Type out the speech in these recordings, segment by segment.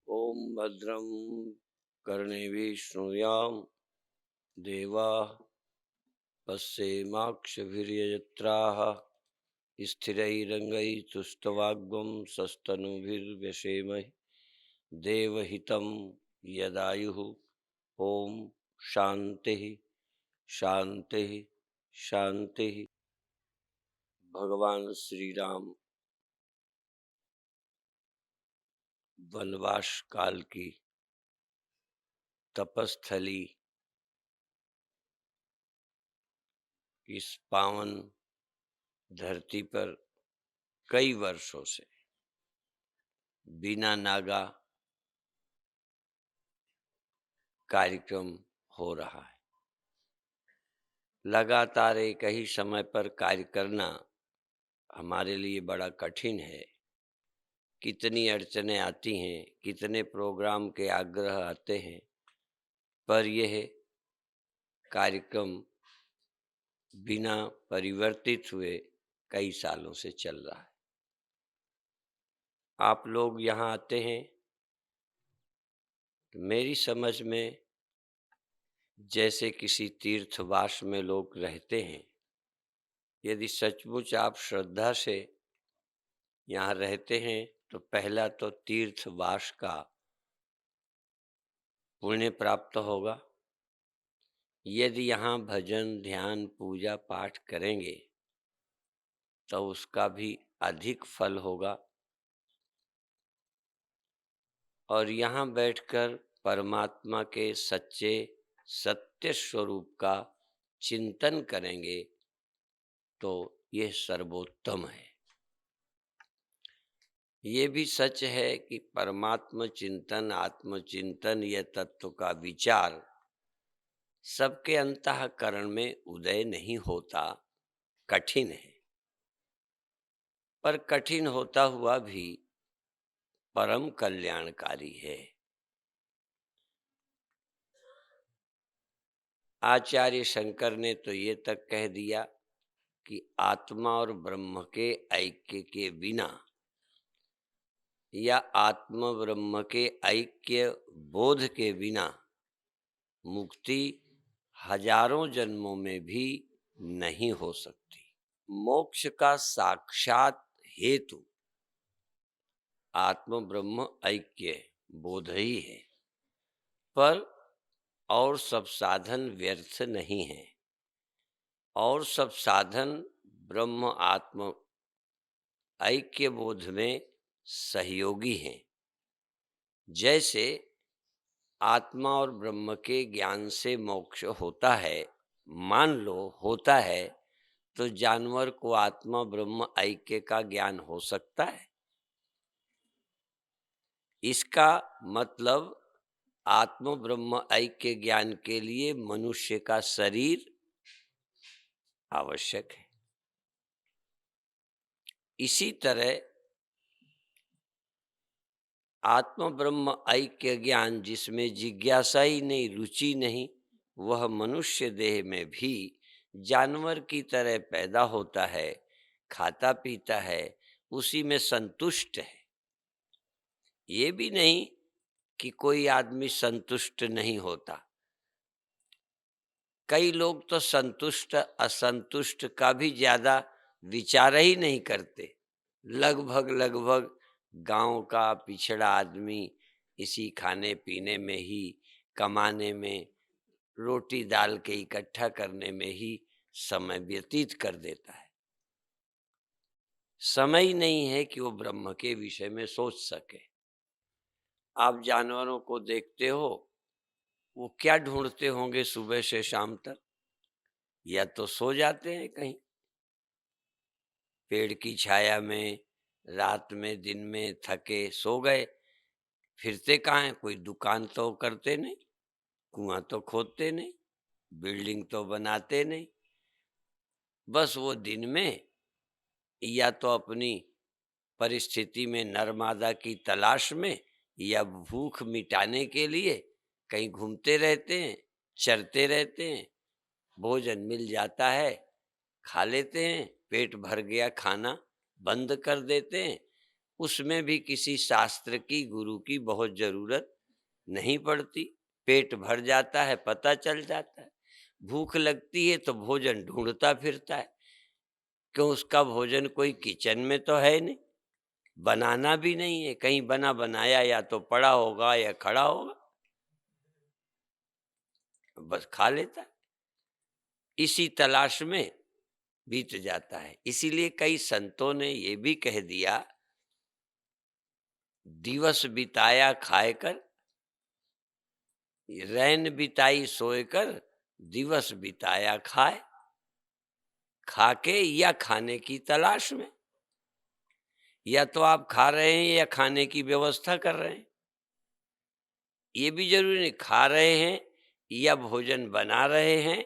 ओम भद्रं कर्णेभिः शृणुयाम देवाः पश्येमाक्षभिर्यजत्राः स्थिरैरङ्गैस्तुष्टवाग्वं सस्तनूभिर्व्यसेमहि देवहितं यदायुः। ओम शांति शांति शांति। भगवान श्री राम वनवास काल की तपस्थली इस पावन धरती पर कई वर्षों से बिना नागा कार्यक्रम हो रहा है। लगातार एक ही समय पर कार्य करना हमारे लिए बड़ा कठिन है। कितनी अड़चनें आती हैं, कितने प्रोग्राम के आग्रह आते हैं, पर यह कार्यक्रम बिना परिवर्तित हुए कई सालों से चल रहा है। आप लोग यहाँ आते हैं तो मेरी समझ में जैसे किसी तीर्थवास में लोग रहते हैं। यदि सचमुच आप श्रद्धा से यहाँ रहते हैं तो पहला तो तीर्थवास का पुण्य प्राप्त होगा। यदि यहाँ भजन ध्यान पूजा पाठ करेंगे तो उसका भी अधिक फल होगा। और यहाँ बैठकर परमात्मा के सच्चे सत्य स्वरूप का चिंतन करेंगे तो यह सर्वोत्तम है। ये भी सच है कि परमात्मा चिंतन आत्मचिंतन यह तत्व का विचार सबके अंतःकरण में उदय नहीं होता, कठिन है। पर कठिन होता हुआ भी परम कल्याणकारी है। आचार्य शंकर ने तो ये तक कह दिया कि आत्मा और ब्रह्म के ऐक्य के बिना या आत्म ब्रह्म के ऐक्य बोध के बिना मुक्ति हजारों जन्मों में भी नहीं हो सकती। मोक्ष का साक्षात हेतु आत्म ब्रह्म ऐक्य बोध ही है। पर और सब साधन व्यर्थ नहीं है। और सब साधन ब्रह्म आत्म ऐक्य बोध में सहयोगी हैं। जैसे आत्मा और ब्रह्म के ज्ञान से मोक्ष होता है, मान लो होता है, तो जानवर को आत्मा ब्रह्म ऐक्य का ज्ञान हो सकता है? इसका मतलब आत्म ब्रह्म ऐक्य ज्ञान के लिए मनुष्य का शरीर आवश्यक है। इसी तरह आत्म ब्रह्म ऐक्य ज्ञान जिसमें जिज्ञासा ही नहीं, रुचि नहीं, वह मनुष्य देह में भी जानवर की तरह पैदा होता है, खाता पीता है, उसी में संतुष्ट है। ये भी नहीं कि कोई आदमी संतुष्ट नहीं होता। कई लोग तो संतुष्ट असंतुष्ट का भी ज्यादा विचार ही नहीं करते। लगभग गांव का पिछड़ा आदमी इसी खाने पीने में ही, कमाने में, रोटी दाल के इकट्ठा करने में ही समय व्यतीत कर देता है। समय ही नहीं है कि वो ब्रह्म के विषय में सोच सके। आप जानवरों को देखते हो, वो क्या ढूंढते होंगे सुबह से शाम तक? या तो सो जाते हैं कहीं पेड़ की छाया में, रात में दिन में थके सो गए। फिरते कहाँ हैं? कोई दुकान तो करते नहीं, कुआं तो खोदते नहीं, बिल्डिंग तो बनाते नहीं। बस वो दिन में या तो अपनी परिस्थिति में नरमादा की तलाश में या भूख मिटाने के लिए कहीं घूमते रहते हैं, चरते रहते हैं। भोजन मिल जाता है, खा लेते हैं, पेट भर गया, खाना बंद कर देते हैं। उसमें भी किसी शास्त्र की, गुरु की बहुत जरूरत नहीं पड़ती। पेट भर जाता है, पता चल जाता है। भूख लगती है तो भोजन ढूंढता फिरता है, क्यों उसका भोजन कोई किचन में तो है नहीं, बनाना भी नहीं है, कहीं बना बनाया या तो पड़ा होगा या खड़ा होगा, बस खा लेता है। इसी तलाश में बीत जाता है। इसीलिए कई संतों ने ये भी कह दिया, दिवस बिताया खाए कर, रैन बिताई सोए कर, दिवस बिताया खाए। खाके या खाने की तलाश में, या तो आप खा रहे हैं या खाने की व्यवस्था कर रहे हैं। ये भी जरूरी नहीं, खा रहे हैं या भोजन बना रहे हैं,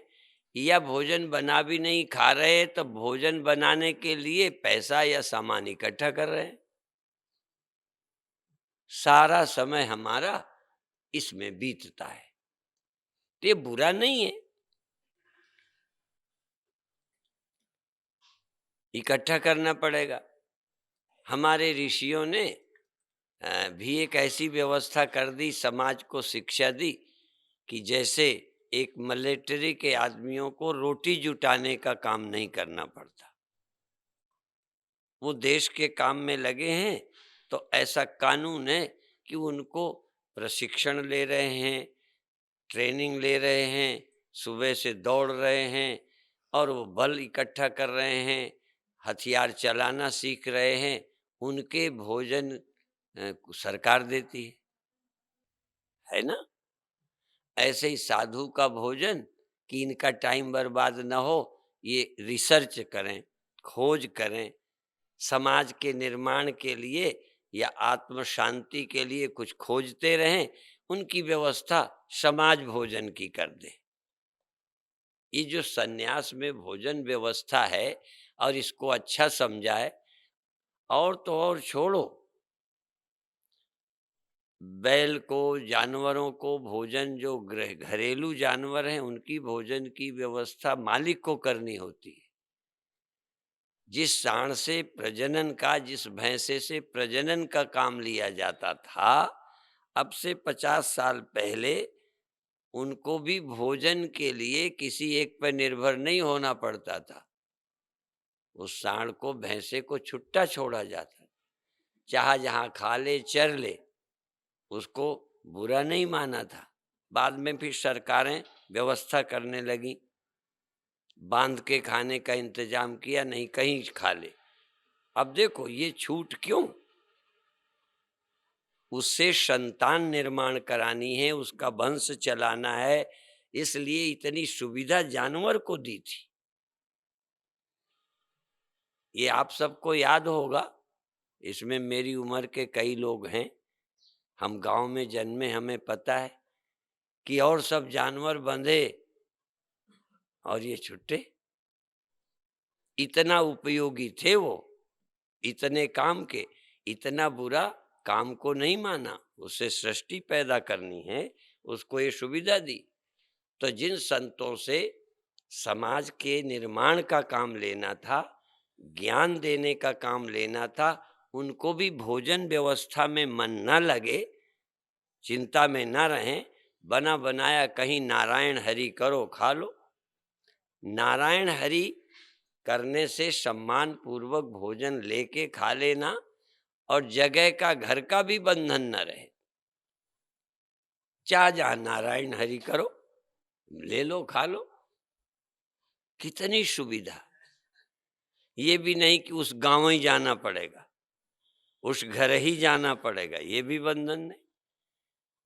या भोजन बना भी नहीं खा रहे हैं तो भोजन बनाने के लिए पैसा या सामान इकट्ठा कर रहे हैं। सारा समय हमारा इसमें बीतता है। तो ये बुरा नहीं है, इकट्ठा करना पड़ेगा। हमारे ऋषियों ने भी एक ऐसी व्यवस्था कर दी, समाज को शिक्षा दी कि जैसे एक मिलिट्री के आदमियों को रोटी जुटाने का काम नहीं करना पड़ता, वो देश के काम में लगे हैं, तो ऐसा कानून है कि उनको प्रशिक्षण ले रहे हैं, ट्रेनिंग ले रहे हैं, सुबह से दौड़ रहे हैं और वो बल इकट्ठा कर रहे हैं, हथियार चलाना सीख रहे हैं। उनके भोजन सरकार देती है ना। ऐसे ही साधु का भोजन, कि इनका टाइम बर्बाद न हो, ये रिसर्च करें, खोज करें, समाज के निर्माण के लिए या आत्म शांति के लिए कुछ खोजते रहें, उनकी व्यवस्था समाज भोजन की कर दे। ये जो सन्यास में भोजन व्यवस्था है और इसको अच्छा समझाए, और तो और छोड़ो, बैल को, जानवरों को भोजन, जो घरेलू जानवर हैं उनकी भोजन की व्यवस्था मालिक को करनी होती है। जिस सांड से प्रजनन का, जिस भैंसे से प्रजनन का काम लिया जाता था, अब से 50 साल पहले उनको भी भोजन के लिए किसी एक पर निर्भर नहीं होना पड़ता था। उस सांड को, भैंसे को छुट्टा छोड़ा जाता, चाहे जहां खा ले चर ले, उसको बुरा नहीं माना था। बाद में फिर सरकारें व्यवस्था करने लगी, बांध के खाने का इंतजाम किया, नहीं कहीं खा ले। अब देखो ये छूट क्यों? उससे संतान निर्माण करानी है, उसका वंश चलाना है, इसलिए इतनी सुविधा जानवर को दी थी। ये आप सबको याद होगा, इसमें मेरी उम्र के कई लोग हैं, हम गांव में जन्मे, हमें पता है कि और सब जानवर बंधे और ये छुट्टे। इतना उपयोगी थे वो, इतने काम के, इतना बुरा काम को नहीं माना। उससे सृष्टि पैदा करनी है, उसको ये सुविधा दी। तो जिन संतों से समाज के निर्माण का काम लेना था, ज्ञान देने का काम लेना था, उनको भी भोजन व्यवस्था में मन न लगे, चिंता में न रहें, बना बनाया कहीं नारायण हरि करो खा लो। नारायण हरि करने से सम्मान पूर्वक भोजन लेके खा लेना, और जगह का, घर का भी बंधन न रहे। चाह जहां नारायण हरि करो, ले लो खा लो, कितनी सुविधा। ये भी नहीं कि उस गांव ही जाना पड़ेगा, उस घर ही जाना पड़ेगा, ये भी बंधन नहीं।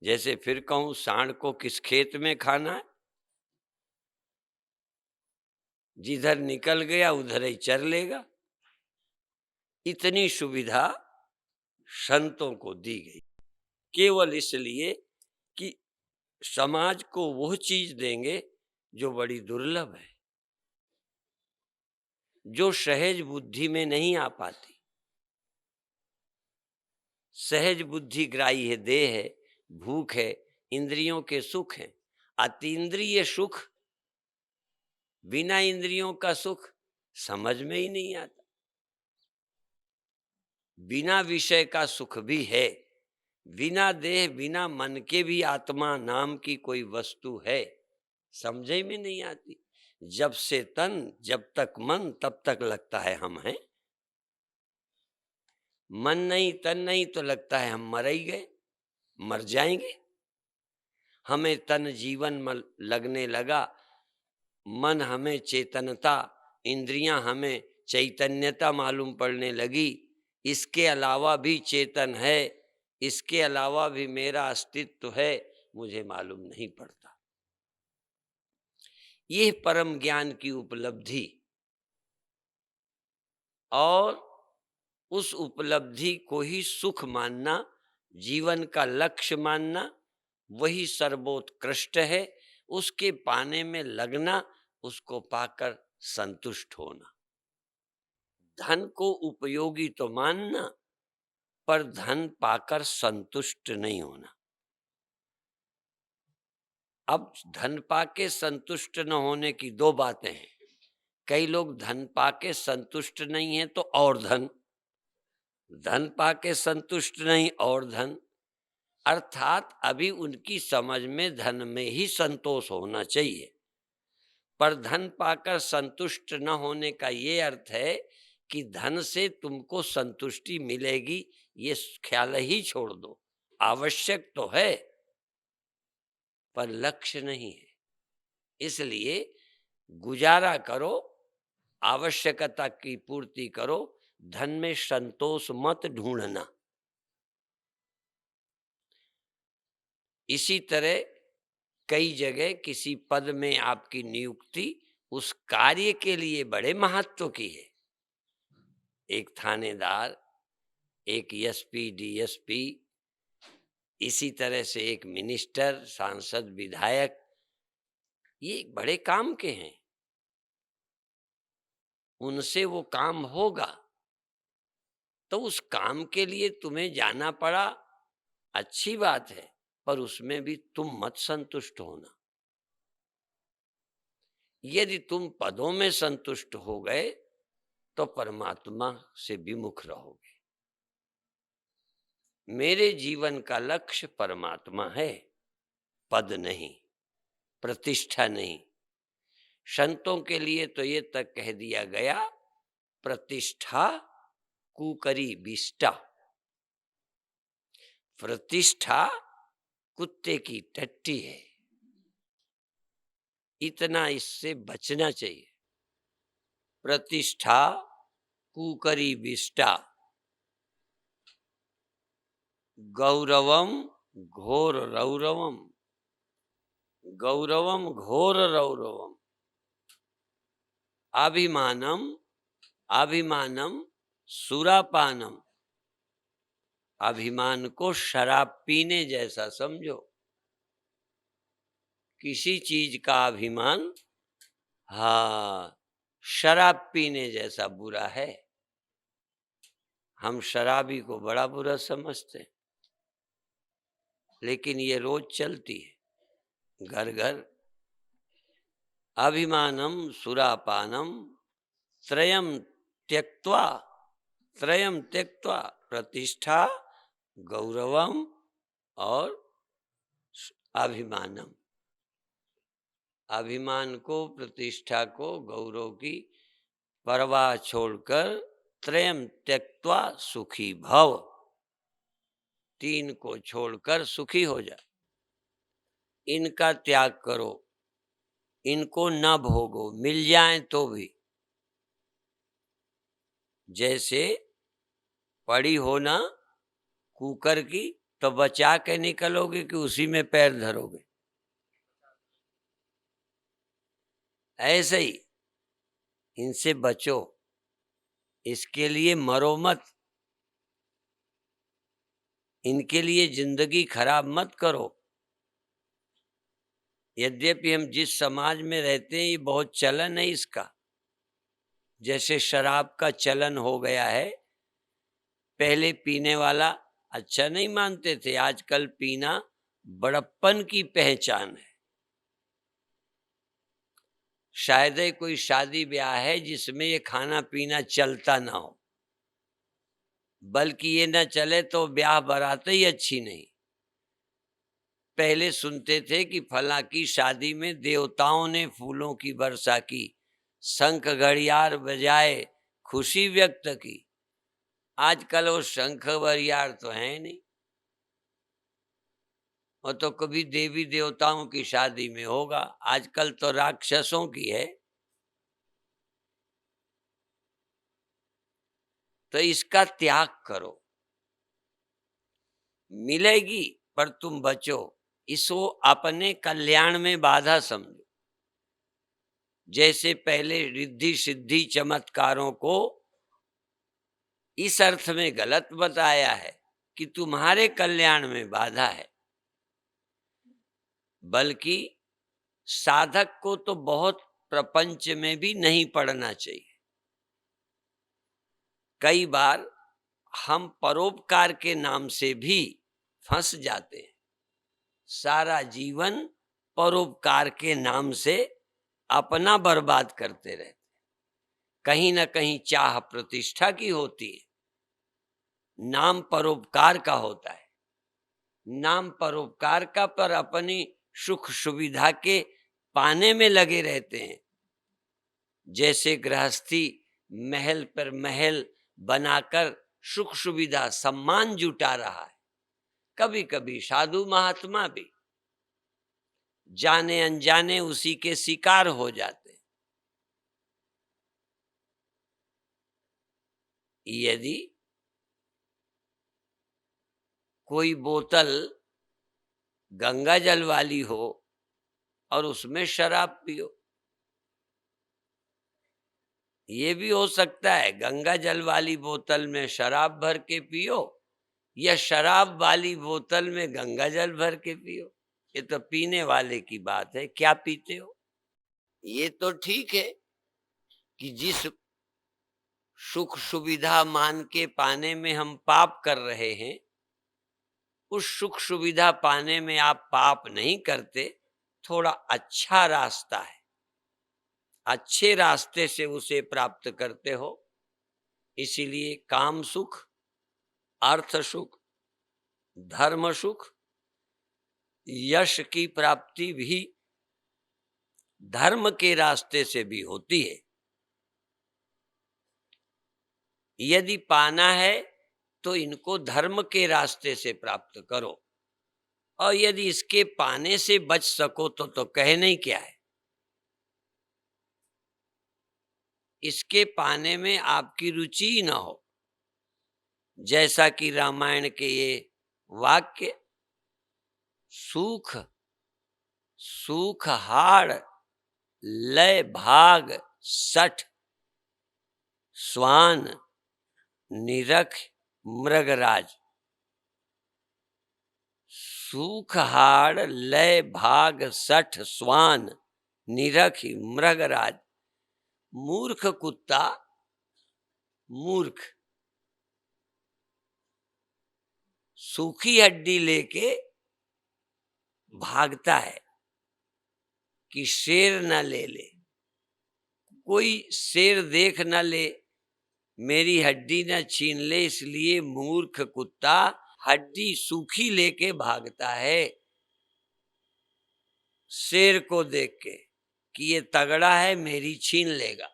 जैसे फिर कहूं, सांड को किस खेत में खाना है, जिधर निकल गया उधर ही चर लेगा। इतनी सुविधा संतों को दी गई, केवल इसलिए कि समाज को वह चीज देंगे जो बड़ी दुर्लभ है, जो सहज बुद्धि में नहीं आ पाती। सहज बुद्धि ग्राही है, देह है, भूख है, इंद्रियों के सुख है। अतीन्द्रिय सुख, बिना इंद्रियों का सुख समझ में ही नहीं आता। बिना विषय का सुख भी है, बिना देह बिना मन के भी आत्मा नाम की कोई वस्तु है, समझे में नहीं आती। जब से तन जब तक मन तब तक लगता है हम हैं, मन नहीं तन नहीं तो लगता है हम मर ही गए, मर जाएंगे। हमें तन जीवन लगने लगा, मन हमें चेतनता, इंद्रियां हमें चैतन्यता मालूम पड़ने लगी। इसके अलावा भी चेतन है, इसके अलावा भी मेरा अस्तित्व है, मुझे मालूम नहीं पड़ता। ये परम ज्ञान की उपलब्धि और उस उपलब्धि को ही सुख मानना, जीवन का लक्ष्य मानना, वही सर्वोत्कृष्ट है। उसके पाने में लगना, उसको पाकर संतुष्ट होना। धन को उपयोगी तो मानना, पर धन पाकर संतुष्ट नहीं होना। अब धन पाके संतुष्ट न होने की दो बातें हैं। कई लोग धन पाके संतुष्ट नहीं है तो और धन, धन पाके संतुष्ट नहीं और धन, अर्थात अभी उनकी समझ में धन में ही संतोष होना चाहिए। पर धन पाकर संतुष्ट न होने का ये अर्थ है कि धन से तुमको संतुष्टि मिलेगी, ये ख्याल ही छोड़ दो। आवश्यक तो है पर लक्ष्य नहीं है। इसलिए गुजारा करो, आवश्यकता की पूर्ति करो, धन में संतोष मत ढूंढना। इसी तरह कई जगह किसी पद में आपकी नियुक्ति उस कार्य के लिए बड़े महत्व की है। एक थानेदार, एक एसपी, डीएसपी, इसी तरह से एक मिनिस्टर, सांसद, विधायक, ये बड़े काम के हैं, उनसे वो काम होगा। तो उस काम के लिए तुम्हें जाना पड़ा, अच्छी बात है, पर उसमें भी तुम मत संतुष्ट होना। यदि तुम पदों में संतुष्ट हो गए तो परमात्मा से विमुख रहोगे। मेरे जीवन का लक्ष्य परमात्मा है, पद नहीं, प्रतिष्ठा नहीं। संतों के लिए तो ये तक कह दिया गया, प्रतिष्ठा कुकरी बिष्टा। प्रतिष्ठा कुत्ते की टट्टी है, इतना इससे बचना चाहिए। प्रतिष्ठा कुकरी बिष्टा, गौरवम घोर रौरवम, गौरवम घोर रौरवम, अभिमानम अभिमानम सुरापानम। अभिमान को शराब पीने जैसा समझो। किसी चीज का अभिमान, हाँ, शराब पीने जैसा बुरा है। हम शराबी को बड़ा बुरा समझते हैं, लेकिन ये रोज चलती है घर घर। अभिमानम सुरापानम त्रयम त्यक्त्वा, त्रयम त्यक्त्वा, प्रतिष्ठा, गौरवम और अभिमानम। अभिमान को, प्रतिष्ठा को, गौरव की परवाह छोड़कर त्रयम त्यक्त्वा सुखी भव, तीन को छोड़कर सुखी हो जा। इनका त्याग करो, इनको न भोगो, मिल जाएं तो भी। जैसे पड़ी हो ना कुकर की तो बचा के निकलोगे कि उसी में पैर धरोगे? ऐसे ही इनसे बचो, इसके लिए मरो मत, इनके लिए जिंदगी खराब मत करो। यद्यपि हम जिस समाज में रहते हैं ये बहुत चलन है इसका। जैसे शराब का चलन हो गया है, पहले पीने वाला अच्छा नहीं मानते थे, आजकल पीना बड़प्पन की पहचान है। शायद ही कोई शादी ब्याह है जिसमें ये खाना पीना चलता ना हो। बल्कि ये न चले तो ब्याह बारात ही अच्छी नहीं। पहले सुनते थे कि फला की शादी में देवताओं ने फूलों की वर्षा की, शंख घड़ियाल बजाए खुशी व्यक्त की। आजकल वो शंख घड़ियाल तो है नहीं, और तो कभी देवी देवताओं की शादी में होगा, आजकल तो राक्षसों की है। तो इसका त्याग करो, मिलेगी पर तुम बचो, इसको अपने कल्याण में बाधा समझो। जैसे पहले रिद्धि सिद्धि चमत्कारों को इस अर्थ में गलत बताया है कि तुम्हारे कल्याण में बाधा है, बल्कि साधक को तो बहुत प्रपंच में भी नहीं पड़ना चाहिए। कई बार हम परोपकार के नाम से भी फंस जाते हैं। सारा जीवन परोपकार के नाम से अपना बर्बाद करते रहते, कहीं ना कहीं चाह प्रतिष्ठा की होती है, नाम परोपकार का होता है। नाम परोपकार का, पर अपनी सुख सुविधा के पाने में लगे रहते हैं। जैसे गृहस्थी महल पर महल बनाकर सुख सुविधा सम्मान जुटा रहा है, कभी कभी साधु महात्मा भी जाने अनजाने उसी के शिकार हो जाते हैं। यदि कोई बोतल गंगा जल वाली हो और उसमें शराब पियो, ये भी हो सकता है गंगा जल वाली बोतल में शराब भर के पियो, या शराब वाली बोतल में गंगा जल भर के पियो। ये तो पीने वाले की बात है, क्या पीते हो। ये तो ठीक है कि जिस सुख सुविधा मान के पाने में हम पाप कर रहे हैं, उस सुख सुविधा पाने में आप पाप नहीं करते, थोड़ा अच्छा रास्ता है, अच्छे रास्ते से उसे प्राप्त करते हो। इसीलिए काम सुख, अर्थ सुख, धर्म सुख, यश की प्राप्ति भी धर्म के रास्ते से भी होती है। यदि पाना है तो इनको धर्म के रास्ते से प्राप्त करो, और यदि इसके पाने से बच सको तो कहने ही क्या है। इसके पाने में आपकी रुचि ही ना हो, जैसा कि रामायण के ये वाक्य, सूख सूख हाड़ लय भाग सठ, स्वान निरख मृगराज। सूख हाड़ लय भाग सठ, स्वान निरख मृगराज। मूर्ख कुत्ता, मूर्ख सूखी हड्डी लेके भागता है कि शेर न ले ले, कोई शेर देख न ले, मेरी हड्डी न छीन ले, इसलिए मूर्ख कुत्ता हड्डी सूखी लेके भागता है शेर को देख के कि ये तगड़ा है, मेरी छीन लेगा।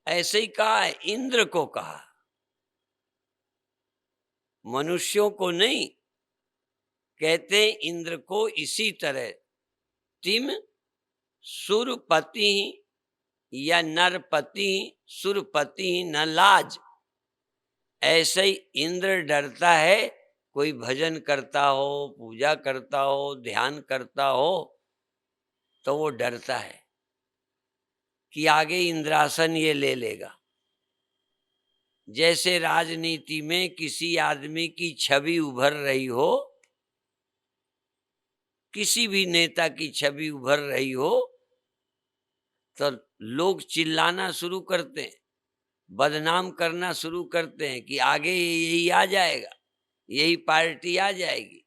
ऐसे ही कहा है, इंद्र को कहा, मनुष्यों को नहीं। कहते इंद्र को इसी तरह, तिम सुरपति या नरपति सुरपति न लाज। ऐसे ही इंद्र डरता है, कोई भजन करता हो, पूजा करता हो, ध्यान करता हो, तो वो डरता है कि आगे इंद्रासन ये ले लेगा। जैसे राजनीति में किसी आदमी की छवि उभर रही हो, किसी भी नेता की छवि उभर रही हो, तो लोग चिल्लाना शुरू करते हैं, बदनाम करना शुरू करते हैं कि आगे यही आ जाएगा, यही पार्टी आ जाएगी।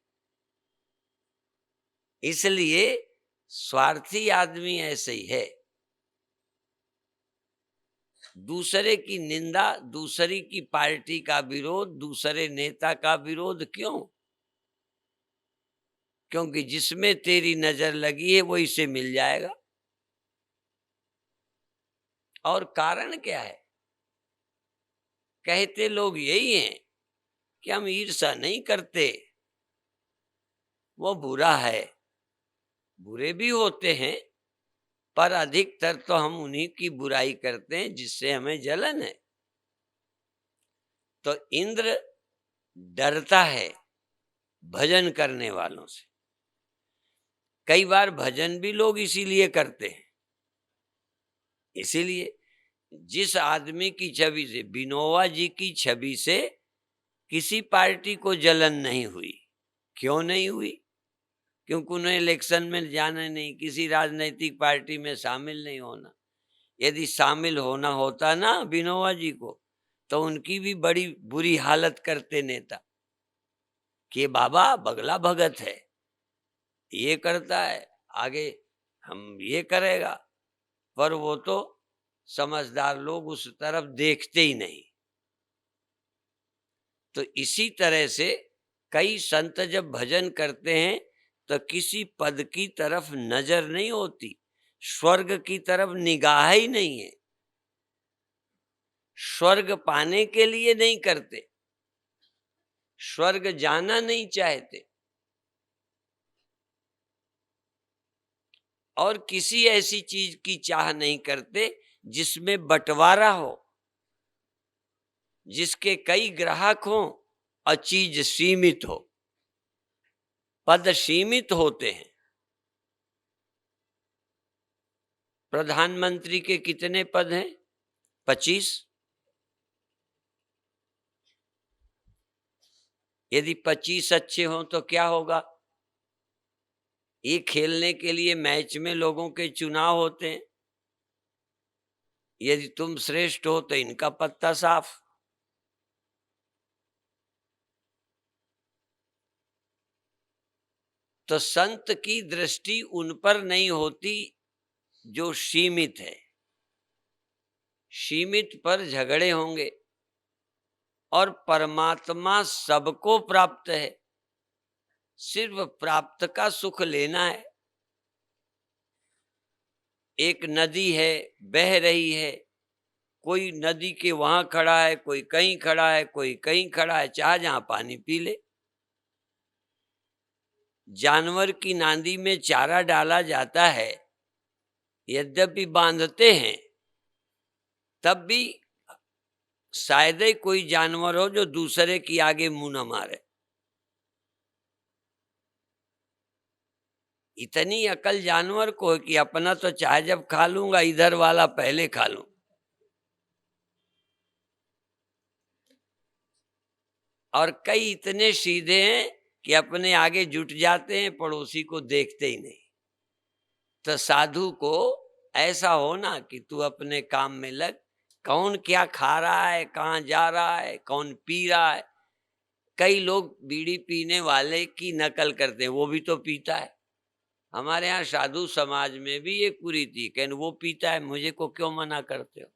इसलिए स्वार्थी आदमी ऐसे ही है। दूसरे की निंदा, दूसरी की पार्टी का विरोध, दूसरे नेता का विरोध क्यों? क्योंकि जिसमें तेरी नजर लगी है वो इसे मिल जाएगा। और कारण क्या है? कहते लोग यही हैं कि हम ईर्ष्या नहीं करते, वो बुरा है। बुरे भी होते हैं, पर अधिकतर तो हम उन्हीं की बुराई करते हैं जिससे हमें जलन है। तो इंद्र डरता है भजन करने वालों से। कई बार भजन भी लोग इसीलिए करते हैं। इसीलिए जिस आदमी की छवि से, विनोबा जी की छवि से किसी पार्टी को जलन नहीं हुई। क्यों नहीं हुई? क्योंकि उन्हें इलेक्शन में जाना नहीं, किसी राजनीतिक पार्टी में शामिल नहीं होना। यदि शामिल होना होता ना विनोबा जी को, तो उनकी भी बड़ी बुरी हालत करते नेता कि बाबा बगला भगत है, ये करता है, आगे हम ये करेगा। पर वो तो समझदार लोग उस तरफ देखते ही नहीं। तो इसी तरह से कई संत जब भजन करते हैं तो किसी पद की तरफ नजर नहीं होती, स्वर्ग की तरफ निगाह ही नहीं है। स्वर्ग पाने के लिए नहीं करते, स्वर्ग जाना नहीं चाहते, और किसी ऐसी चीज की चाह नहीं करते जिसमें बंटवारा हो, जिसके कई ग्राहक हों और चीज सीमित हो। पद सीमित होते हैं। प्रधानमंत्री के कितने पद हैं? 25। यदि 25 अच्छे हों तो क्या होगा? ये खेलने के लिए मैच में लोगों के चुनाव होते हैं। यदि तुम श्रेष्ठ हो तो इनका पत्ता साफ। तो संत की दृष्टि उन पर नहीं होती जो सीमित है। सीमित पर झगड़े होंगे। और परमात्मा सबको प्राप्त है, सिर्फ प्राप्त का सुख लेना है। एक नदी है, बह रही है, कोई नदी के वहां खड़ा है, कोई कहीं खड़ा है, कोई कहीं खड़ा है, चाहे जहां पानी पी ले। जानवर की नांदी में चारा डाला जाता है, यद्यपि बांधते हैं, तब भी शायद ही कोई जानवर हो जो दूसरे की आगे मुंह न मारे। इतनी अकल जानवर को है कि अपना तो चाहे जब खा लूंगा, इधर वाला पहले खा लूं। और कई इतने सीधे हैं कि अपने आगे जुट जाते हैं, पड़ोसी को देखते ही नहीं। तो साधु को ऐसा हो ना कि तू अपने काम में लग, कौन क्या खा रहा है, कहाँ जा रहा है, कौन पी रहा है। कई लोग बीड़ी पीने वाले की नकल करते हैं, वो भी तो पीता है। हमारे यहाँ साधु समाज में भी एक कुरीति, कहने वो पीता है, मुझे को क्यों मना करते हो?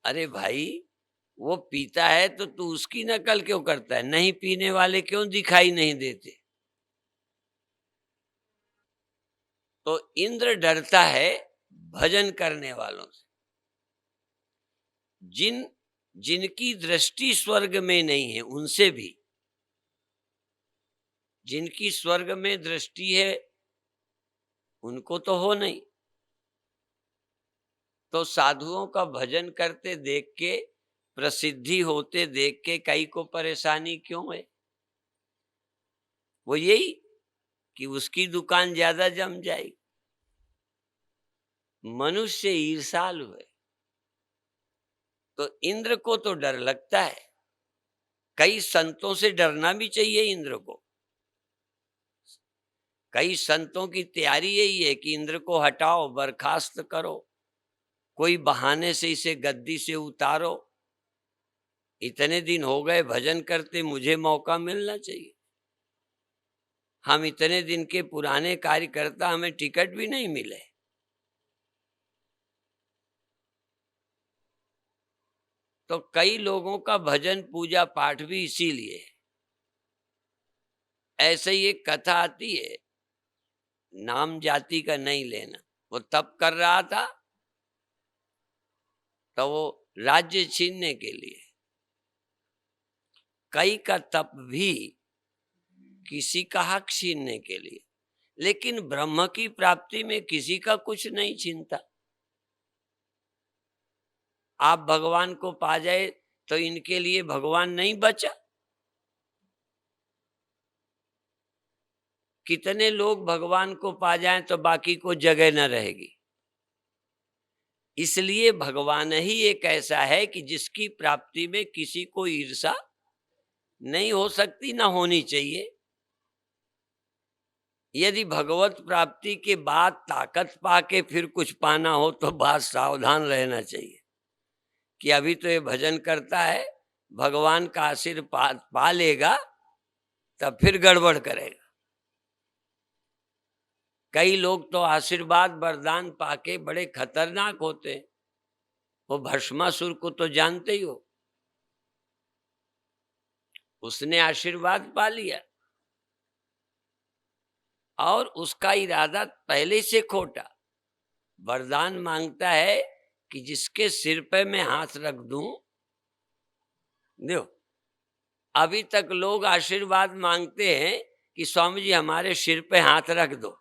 अरे भाई, वो पीता है तो तू उसकी नकल क्यों करता है? नहीं पीने वाले क्यों दिखाई नहीं देते? तो इंद्र डरता है भजन करने वालों से। जिनकी दृष्टि स्वर्ग में नहीं है उनसे भी। जिनकी स्वर्ग में दृष्टि है उनको तो हो नहीं। तो साधुओं का भजन करते देख के, प्रसिद्धि होते देख के कई को परेशानी क्यों है? वो यही कि उसकी दुकान ज्यादा जम जाएगी। मनुष्य ईर्ष्यालु है। तो इंद्र को तो डर लगता है। कई संतों से डरना भी चाहिए इंद्र को। कई संतों की तैयारी यही है कि इंद्र को हटाओ, बर्खास्त करो, कोई बहाने से इसे गद्दी से उतारो। इतने दिन हो गए भजन करते, मुझे मौका मिलना चाहिए। हम इतने दिन के पुराने कार्यकर्ता, हमें टिकट भी नहीं मिले। तो कई लोगों का भजन पूजा पाठ भी इसीलिए है। ऐसे ही एक कथा आती है, नाम जाति का नहीं लेना। वो तप कर रहा था, तो वो राज्य छीनने के लिए। कई का तप भी किसी का हक छीनने के लिए, लेकिन ब्रह्म की प्राप्ति में किसी का कुछ नहीं छीनता। आप भगवान को पा जाए तो इनके लिए भगवान नहीं बचा। कितने लोग भगवान को पा जाएं तो बाकी को जगह न रहेगी। इसलिए भगवान ही एक ऐसा है कि जिसकी प्राप्ति में किसी को ईर्षा नहीं हो सकती, ना होनी चाहिए। यदि भगवत प्राप्ति के बाद ताकत पाके फिर कुछ पाना हो तो बात सावधान रहना चाहिए कि अभी तो ये भजन करता है, भगवान का आशीर्वाद पा लेगा तब फिर गड़बड़ करेगा। कई लोग तो आशीर्वाद वरदान पाके बड़े खतरनाक होते हैं। वो भस्मासुर को तो जानते ही हो, उसने आशीर्वाद पा लिया और उसका इरादा पहले से खोटा। वरदान मांगता है कि जिसके सिर पे मैं हाथ रख दूं, दो। अभी तक लोग आशीर्वाद मांगते हैं कि स्वामी जी हमारे सिर पे हाथ रख दो,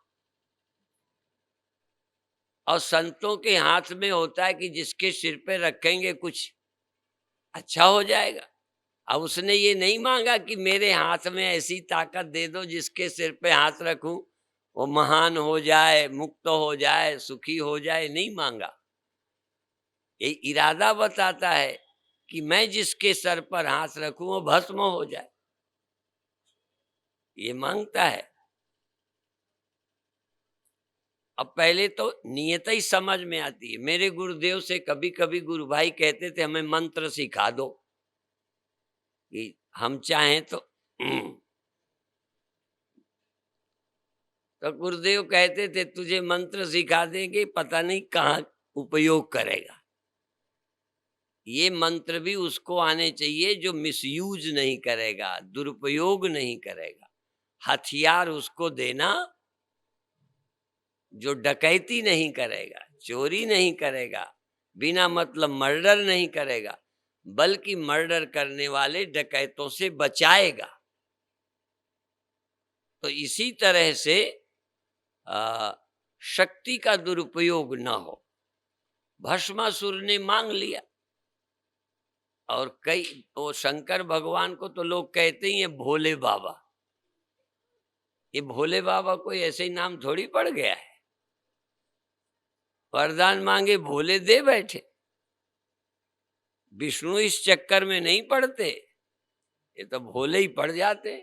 और संतों के हाथ में होता है कि जिसके सिर पे रखेंगे कुछ अच्छा हो जाएगा। अब उसने ये नहीं मांगा कि मेरे हाथ में ऐसी ताकत दे दो जिसके सिर पे हाथ रखूं वो महान हो जाए, मुक्त हो जाए, सुखी हो जाए, नहीं मांगा। ये इरादा बताता है कि मैं जिसके सर पर हाथ रखूं वो भस्म हो जाए, ये मांगता है। अब पहले तो नियत ही समझ में आती है। मेरे गुरुदेव से कभी कभी गुरु भाई कहते थे हमें मंत्र सिखा दो, कि हम चाहें तो गुरुदेव कहते थे तुझे मंत्र सिखा देंगे, पता नहीं कहाँ उपयोग करेगा। ये मंत्र भी उसको आने चाहिए जो मिसयूज नहीं करेगा, दुरुपयोग नहीं करेगा। हथियार उसको देना जो डकैती नहीं करेगा, चोरी नहीं करेगा, बिना मतलब मर्डर नहीं करेगा, बल्कि मर्डर करने वाले डकैतों से बचाएगा। तो इसी तरह से शक्ति का दुरुपयोग ना हो। भस्मासुर ने मांग लिया, और कई तो शंकर भगवान को तो लोग कहते ही हैं भोले बाबा। ये भोले बाबा कोई ऐसे ही नाम थोड़ी पड़ गया है। वरदान मांगे भोले दे बैठे। विष्णु इस चक्कर में नहीं पड़ते, ये तो भोले ही पड़ जाते।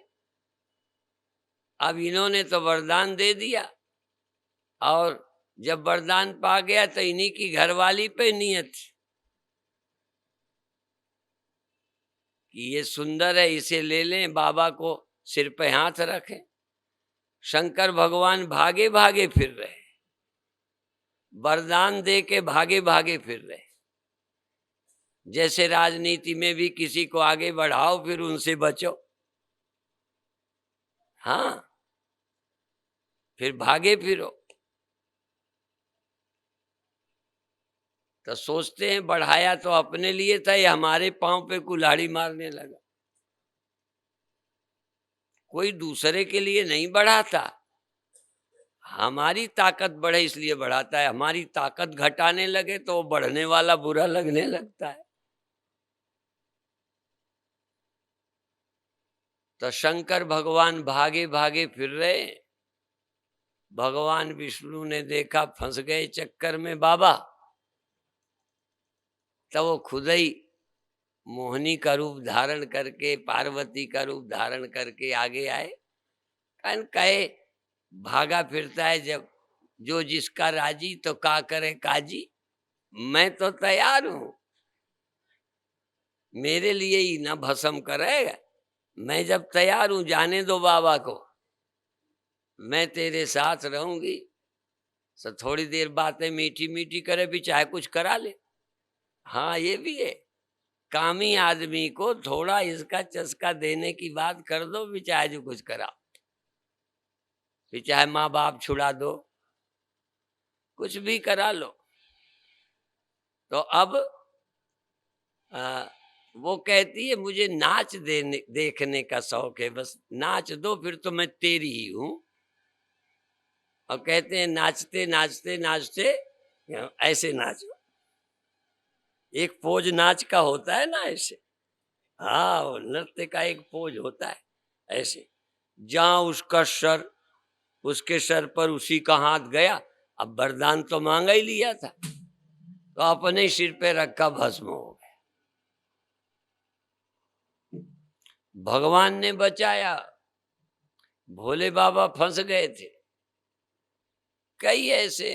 अब इन्होंने तो वरदान दे दिया, और जब वरदान पा गया तो इन्हीं की घरवाली पे नियत कि ये सुंदर है, इसे ले लें, बाबा को सिर पे हाथ रखें। शंकर भगवान भागे भागे फिर रहे, वरदान दे के भागे भागे फिर रहे। जैसे राजनीति में भी किसी को आगे बढ़ाओ फिर उनसे बचो, हाँ, फिर भागे फिरो। तो सोचते हैं बढ़ाया तो अपने लिए था, ये हमारे पांव पे कुल्हाड़ी मारने लगा। कोई दूसरे के लिए नहीं बढ़ाता, हमारी ताकत बढ़े इसलिए बढ़ाता है। हमारी ताकत घटाने लगे तो वो बढ़ने वाला बुरा लगने लगता है। तो शंकर भगवान भागे भागे फिर रहे। भगवान विष्णु ने देखा फंस गए चक्कर में बाबा, तो वो खुद ही मोहिनी का रूप धारण करके, पार्वती का रूप धारण करके आगे आए। कहन कहे भागा फिरता है जब जो जिसका राजी, तो का करे काजी। मैं तो तैयार हूं, मेरे लिए ही ना भस्म करेगा। मैं जब तैयार हूं, जाने दो बाबा को, मैं तेरे साथ रहूंगी। सो थोड़ी देर बातें मीठी मीठी करे भी, चाहे कुछ करा ले। हाँ, ये भी है। कामी आदमी को थोड़ा इसका चस्का देने की बात कर दो, भी चाहे जो कुछ करा, भी चाहे माँ बाप छुड़ा दो, कुछ भी करा लो। तो अब वो कहती है मुझे नाच देखने का शौक है, बस नाच दो फिर तो मैं तेरी ही हूं। और कहते हैं नाचते नाचते नाचते ऐसे नाचो, एक पोज नाच का होता है ना ऐसे। हाँ, नृत्य का एक पोज होता है ऐसे। जहां उसका सर, उसके सर पर उसी का हाथ गया, अब वरदान तो मांगा ही लिया था, तो अपने सिर पे रखा, भस्म हो गया। भगवान ने बचाया, भोले बाबा फंस गए थे। कई ऐसे,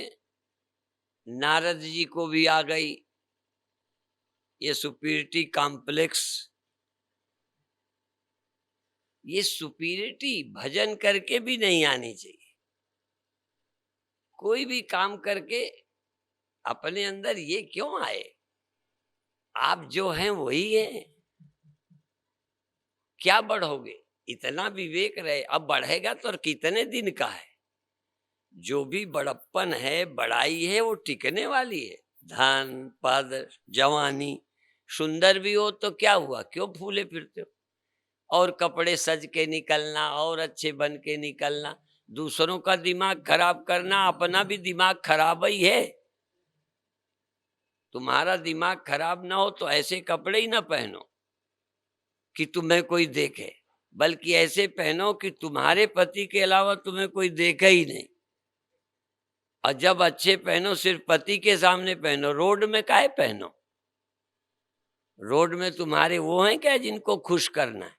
नारद जी को भी आ गई ये सुपीरियरिटी कॉम्प्लेक्स। ये सुपीरियरिटी भजन करके भी नहीं आनी चाहिए। कोई भी काम करके अपने अंदर ये क्यों आए? आप जो हैं वही हैं, क्या बढ़ोगे? इतना विवेक रहे। अब बढ़ेगा तो कितने दिन का है? जो भी बड़प्पन है, बड़ाई है, वो टिकने वाली है। धन पद जवानी सुंदर भी हो तो क्या हुआ, क्यों फूले फिरते हो? और कपड़े सज के निकलना और अच्छे बन के निकलना, दूसरों का दिमाग खराब करना, अपना भी दिमाग खराब ही है। तुम्हारा दिमाग खराब ना हो तो ऐसे कपड़े ही ना पहनो कि तुम्हें कोई देखे, बल्कि ऐसे पहनो कि तुम्हारे पति के अलावा तुम्हें कोई देखे ही नहीं। और जब अच्छे पहनो सिर्फ पति के सामने पहनो, रोड में काहे पहनो? रोड में तुम्हारे वो हैं क्या जिनको खुश करना है?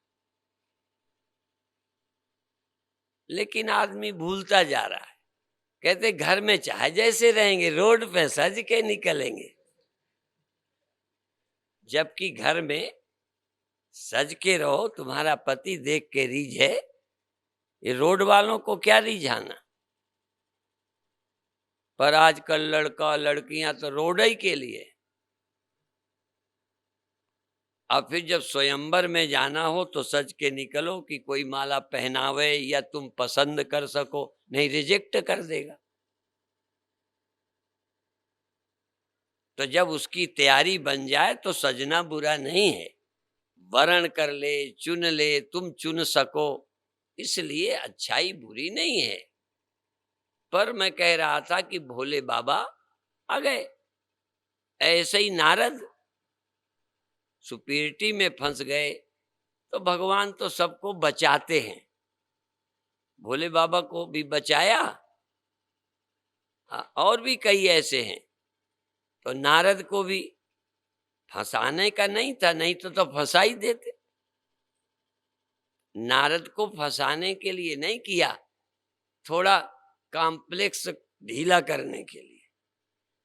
लेकिन आदमी भूलता जा रहा है। कहते घर में चाहे जैसे रहेंगे, रोड पे सज के निकलेंगे। जबकि घर में सज के रहो, तुम्हारा पति देख के रीझे, ये रोड वालों को क्या रिझाना? पर आजकल लड़का लड़कियां तो रोड ही के लिए। अब फिर जब स्वयंवर में जाना हो तो सज के निकलो कि कोई माला पहनावे या तुम पसंद कर सको, नहीं रिजेक्ट कर देगा। तो जब उसकी तैयारी बन जाए तो सजना बुरा नहीं है। वर्ण कर ले, चुन ले, तुम चुन सको, इसलिए अच्छाई बुरी नहीं है। पर मैं कह रहा था कि भोले बाबा आ गए। ऐसे ही नारद सुपीरियरिटी में फंस गए, तो भगवान तो सबको बचाते हैं। भोले बाबा को भी बचाया। और भी कई ऐसे हैं। तो नारद को भी फंसाने का नहीं था, नहीं तो फंसा ही देते। नारद को फंसाने के लिए नहीं किया, थोड़ा कॉम्प्लेक्स ढीला करने के लिए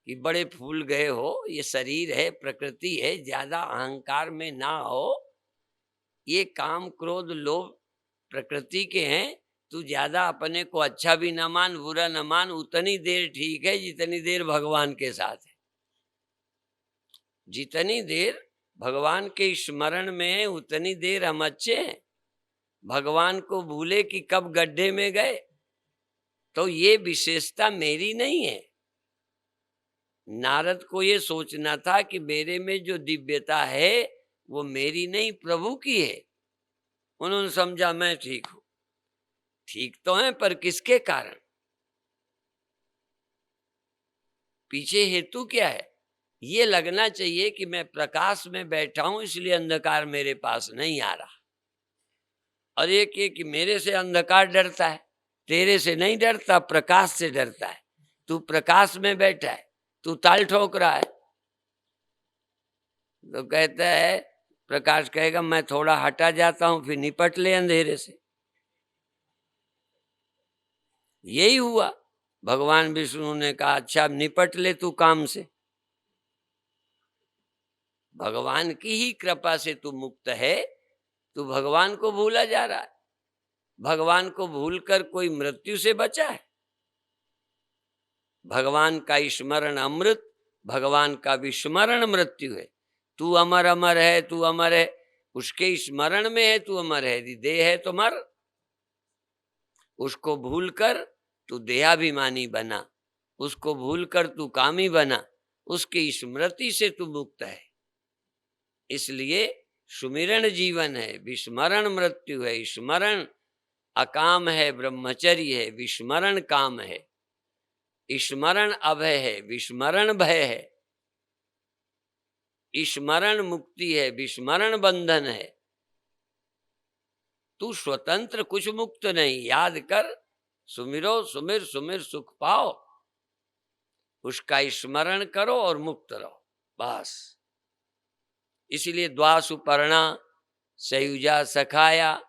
कि बड़े फूल गए हो, ये शरीर है, प्रकृति है, ज्यादा अहंकार में ना हो। ये काम क्रोध लोभ प्रकृति के हैं। तू ज्यादा अपने को अच्छा भी न मान, बुरा न मान, उतनी देर ठीक है जितनी देर भगवान के साथ है। जितनी देर भगवान के स्मरण में है उतनी देर हम अच्छे हैं। भगवान को भूले कि कब गड्ढे में गए, तो ये विशेषता मेरी नहीं है। नारद को ये सोचना था कि मेरे में जो दिव्यता है वो मेरी नहीं, प्रभु की है। उन्होंने समझा मैं ठीक हूं। ठीक तो है, पर किसके कारण? पीछे हेतु क्या है? ये लगना चाहिए कि मैं प्रकाश में बैठा हूं इसलिए अंधकार मेरे पास नहीं आ रहा। और एक ये कि मेरे से अंधकार डरता है, तेरे से नहीं डरता, प्रकाश से डरता है। तू प्रकाश में बैठा है, तू ताल ठोक रहा है। तो कहता है, प्रकाश कहेगा मैं थोड़ा हटा जाता हूं, फिर निपट ले अंधेरे से। यही हुआ। भगवान विष्णु ने कहा अच्छा निपट ले तू काम से। भगवान की ही कृपा से तू मुक्त है, तू भगवान को भूला जा रहा है। भगवान को भूलकर कोई मृत्यु से बचा है? भगवान का स्मरण अमृत, भगवान का विस्मरण मृत्यु है। तू अमर अमर है, तू अमर है, उसके स्मरण में है तू अमर है। यदि देह है तो मर, उसको भूल कर तू देहाभिमानी बना, उसको भूल कर तू कामी बना, उसकी स्मृति से तू मुक्त है। इसलिए सुमिरन जीवन है, विस्मरण मृत्यु है। स्मरण अकाम है, ब्रह्मचर्य है, विस्मरण काम है। स्मरण अभय है, विस्मरण भय है। स्मरण मुक्ति है, विस्मरण बंधन है। तू स्वतंत्र कुछ मुक्त नहीं, याद कर, सुमिरो सुमिर सुमिर सुख पाओ, उसका स्मरण करो और मुक्त रहो, बस। इसीलिए द्वासुपर्णा सयुजा सखाया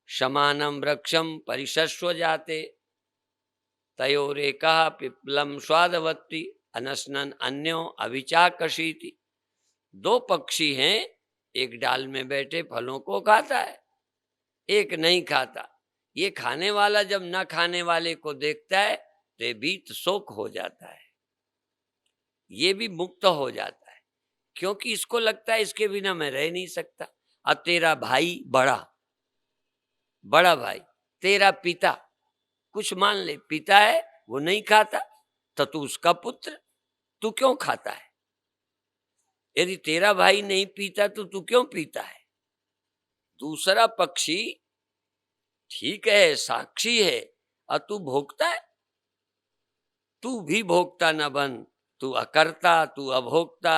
समानम वृक्षम परिशस्व जाते तयोरेका पिप्लम स्वादवत्ती अनस्नन अन्यो अभिचाकशीति। दो पक्षी हैं, एक डाल में बैठे फलों को खाता है, एक नहीं खाता। ये खाने वाला जब न खाने वाले को देखता है तो ये भीत शोक हो जाता है, ये भी मुक्त हो जाता है, क्योंकि इसको लगता है इसके बिना मैं रह नहीं सकता। और तेरा भाई बड़ा भाई, तेरा पिता, कुछ मान ले पिता है, वो नहीं खाता, तो तू उसका पुत्र, तू क्यों खाता है? यदि तेरा भाई नहीं पीता तो तू क्यों पीता है? दूसरा पक्षी ठीक है, साक्षी है, और तू भोगता है। तू भी भोगता न बन, तू अकर्ता, तू अभोक्ता।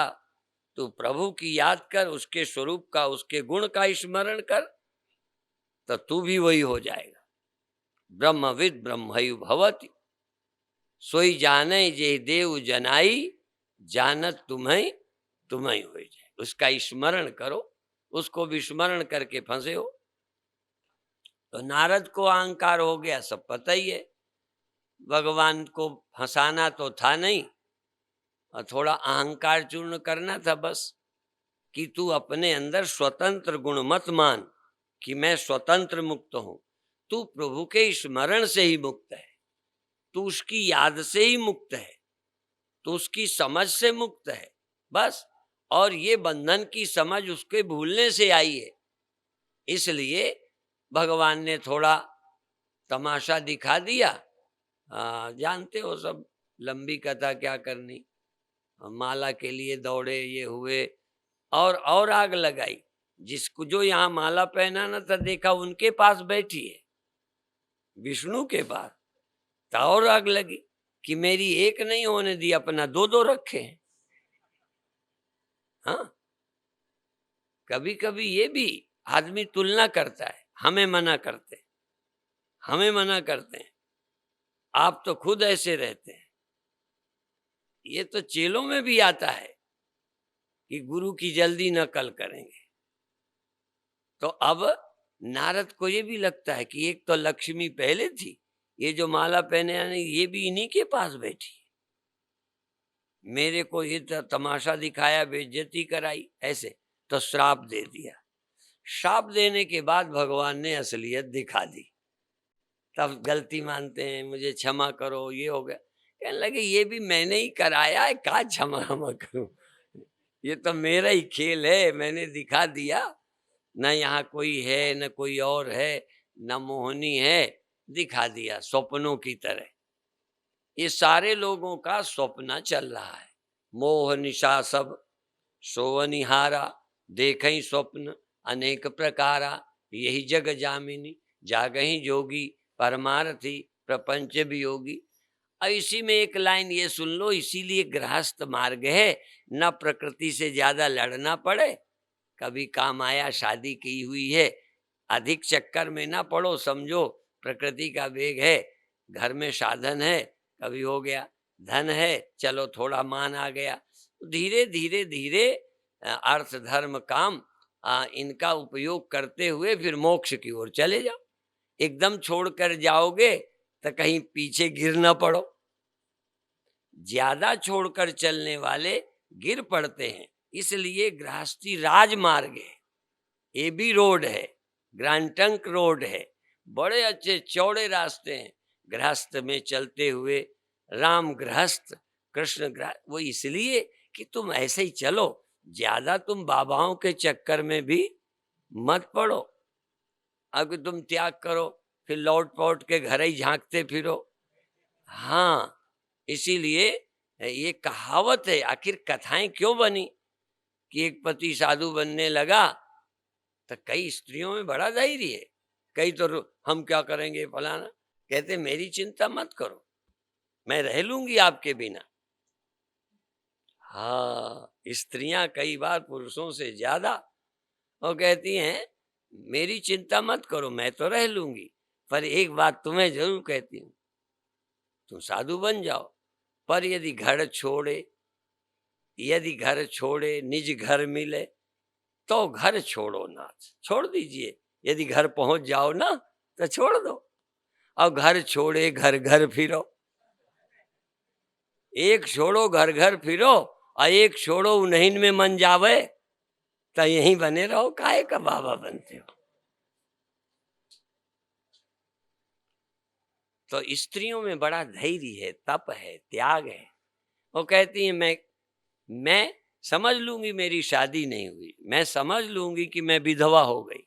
तू प्रभु की याद कर, उसके स्वरूप का, उसके गुण का स्मरण कर, तो तू भी वही हो जाएगा। ब्रह्मविद ब्रह्मयु भवति, सोई जाने जे देव जनाई, जानत तुम्हें तुम्हें हो जाए। उसका स्मरण करो, उसको विस्मरण करके फंसे हो। तो नारद को अहंकार हो गया, सब पता ही है। भगवान को फंसाना तो था नहीं, और थोड़ा अहंकार चूर्ण करना था बस, कि तू अपने अंदर स्वतंत्र गुण मत मान कि मैं स्वतंत्र मुक्त हूं। तू प्रभु के स्मरण से ही मुक्त है, तू उसकी याद से ही मुक्त है, तू उसकी समझ से मुक्त है, बस। और ये बंधन की समझ उसके भूलने से आई है। इसलिए भगवान ने थोड़ा तमाशा दिखा दिया। जानते हो सब, लंबी कथा क्या करनी। माला के लिए दौड़े, ये हुए, और आग लगाई। जिसको जो यहाँ माला पहनाना था देखा उनके पास बैठी है, विष्णु के पास, तो और आग लगी कि मेरी एक नहीं होने दी, अपना दो दो रखे हैं। हाँ, कभी कभी ये भी आदमी तुलना करता है, हमें मना करते हैं, आप तो खुद ऐसे रहते हैं। ये तो चेलों में भी आता है कि गुरु की जल्दी नकल करेंगे। तो अब नारद को ये भी लगता है कि एक तो लक्ष्मी पहले थी, ये जो माला पहने आने ये भी इन्हीं के पास बैठी, मेरे को ये तमाशा दिखाया, बेइज्जती कराई, ऐसे तो श्राप दे दिया। श्राप देने के बाद भगवान ने असलियत दिखा दी। तब गलती मानते हैं, मुझे क्षमा करो, ये हो गया। कहने लगे ये भी मैंने ही कराया है, का क्षमा करूं, ये तो मेरा ही खेल है, मैंने दिखा दिया। न यहाँ कोई है, न कोई और है, न मोहिनी है, दिखा दिया स्वप्नों की तरह। ये सारे लोगों का स्वप्न चल रहा है। मोह निशा सब सोवनिहारा, देखई स्वप्न अनेक प्रकारा, यही जग जामिनी, जागही जोगी, परमार्थी प्रपंच वियोगी। और इसी में एक लाइन ये सुन लो, इसीलिए गृहस्थ मार्ग है, न प्रकृति से ज्यादा लड़ना पड़े। कभी काम आया, शादी की हुई है, अधिक चक्कर में ना पड़ो, समझो प्रकृति का वेग है, घर में साधन है, कभी हो गया, धन है, चलो थोड़ा मान आ गया, धीरे धीरे धीरे अर्थ धर्म काम इनका उपयोग करते हुए फिर मोक्ष की ओर चले जाओ। एकदम छोड़कर जाओगे तो कहीं पीछे गिर ना पड़ो। ज्यादा छोड़कर चलने वाले गिर पड़ते हैं। इसलिए गृहस्थी राजमार्ग है, ये भी रोड है, ग्रैंड ट्रंक रोड है, बड़े अच्छे चौड़े रास्ते हैं। गृहस्थ में चलते हुए राम गृहस्थ, कृष्ण गृहस्थ, वो इसलिए कि तुम ऐसे ही चलो, ज्यादा तुम बाबाओं के चक्कर में भी मत पड़ो। अब तुम त्याग करो फिर लौट पौट के घर ही झांकते फिरो। हाँ, इसीलिए ये कहावत है। आखिर कथाएं क्यों बनी कि एक पति साधु बनने लगा तो कई स्त्रियों में बड़ा धैर्य है। कई तो हम क्या करेंगे फलाना, कहते मेरी चिंता मत करो, मैं रह लूंगी आपके बिना। हाँ, स्त्रियां कई बार पुरुषों से ज्यादा वो कहती हैं मेरी चिंता मत करो, मैं तो रह लूंगी, पर एक बात तुम्हें जरूर कहती हूँ, तुम साधु बन जाओ। पर यदि घर छोड़े निज घर मिले तो घर छोड़ो नाथ। छोड़ दीजिए, यदि घर पहुंच जाओ ना तो छोड़ दो। और घर छोड़े घर घर फिरो। एक छोड़ो घर घर फिरो और एक छोड़ो उन्हीं में मन जावे, तो यहीं बने रहो, काहे का बाबा बनते हो। तो स्त्रियों में बड़ा धैर्य है, तप है, त्याग है। वो कहती है मैं समझ लूंगी मेरी शादी नहीं हुई, मैं समझ लूंगी कि मैं विधवा हो गई,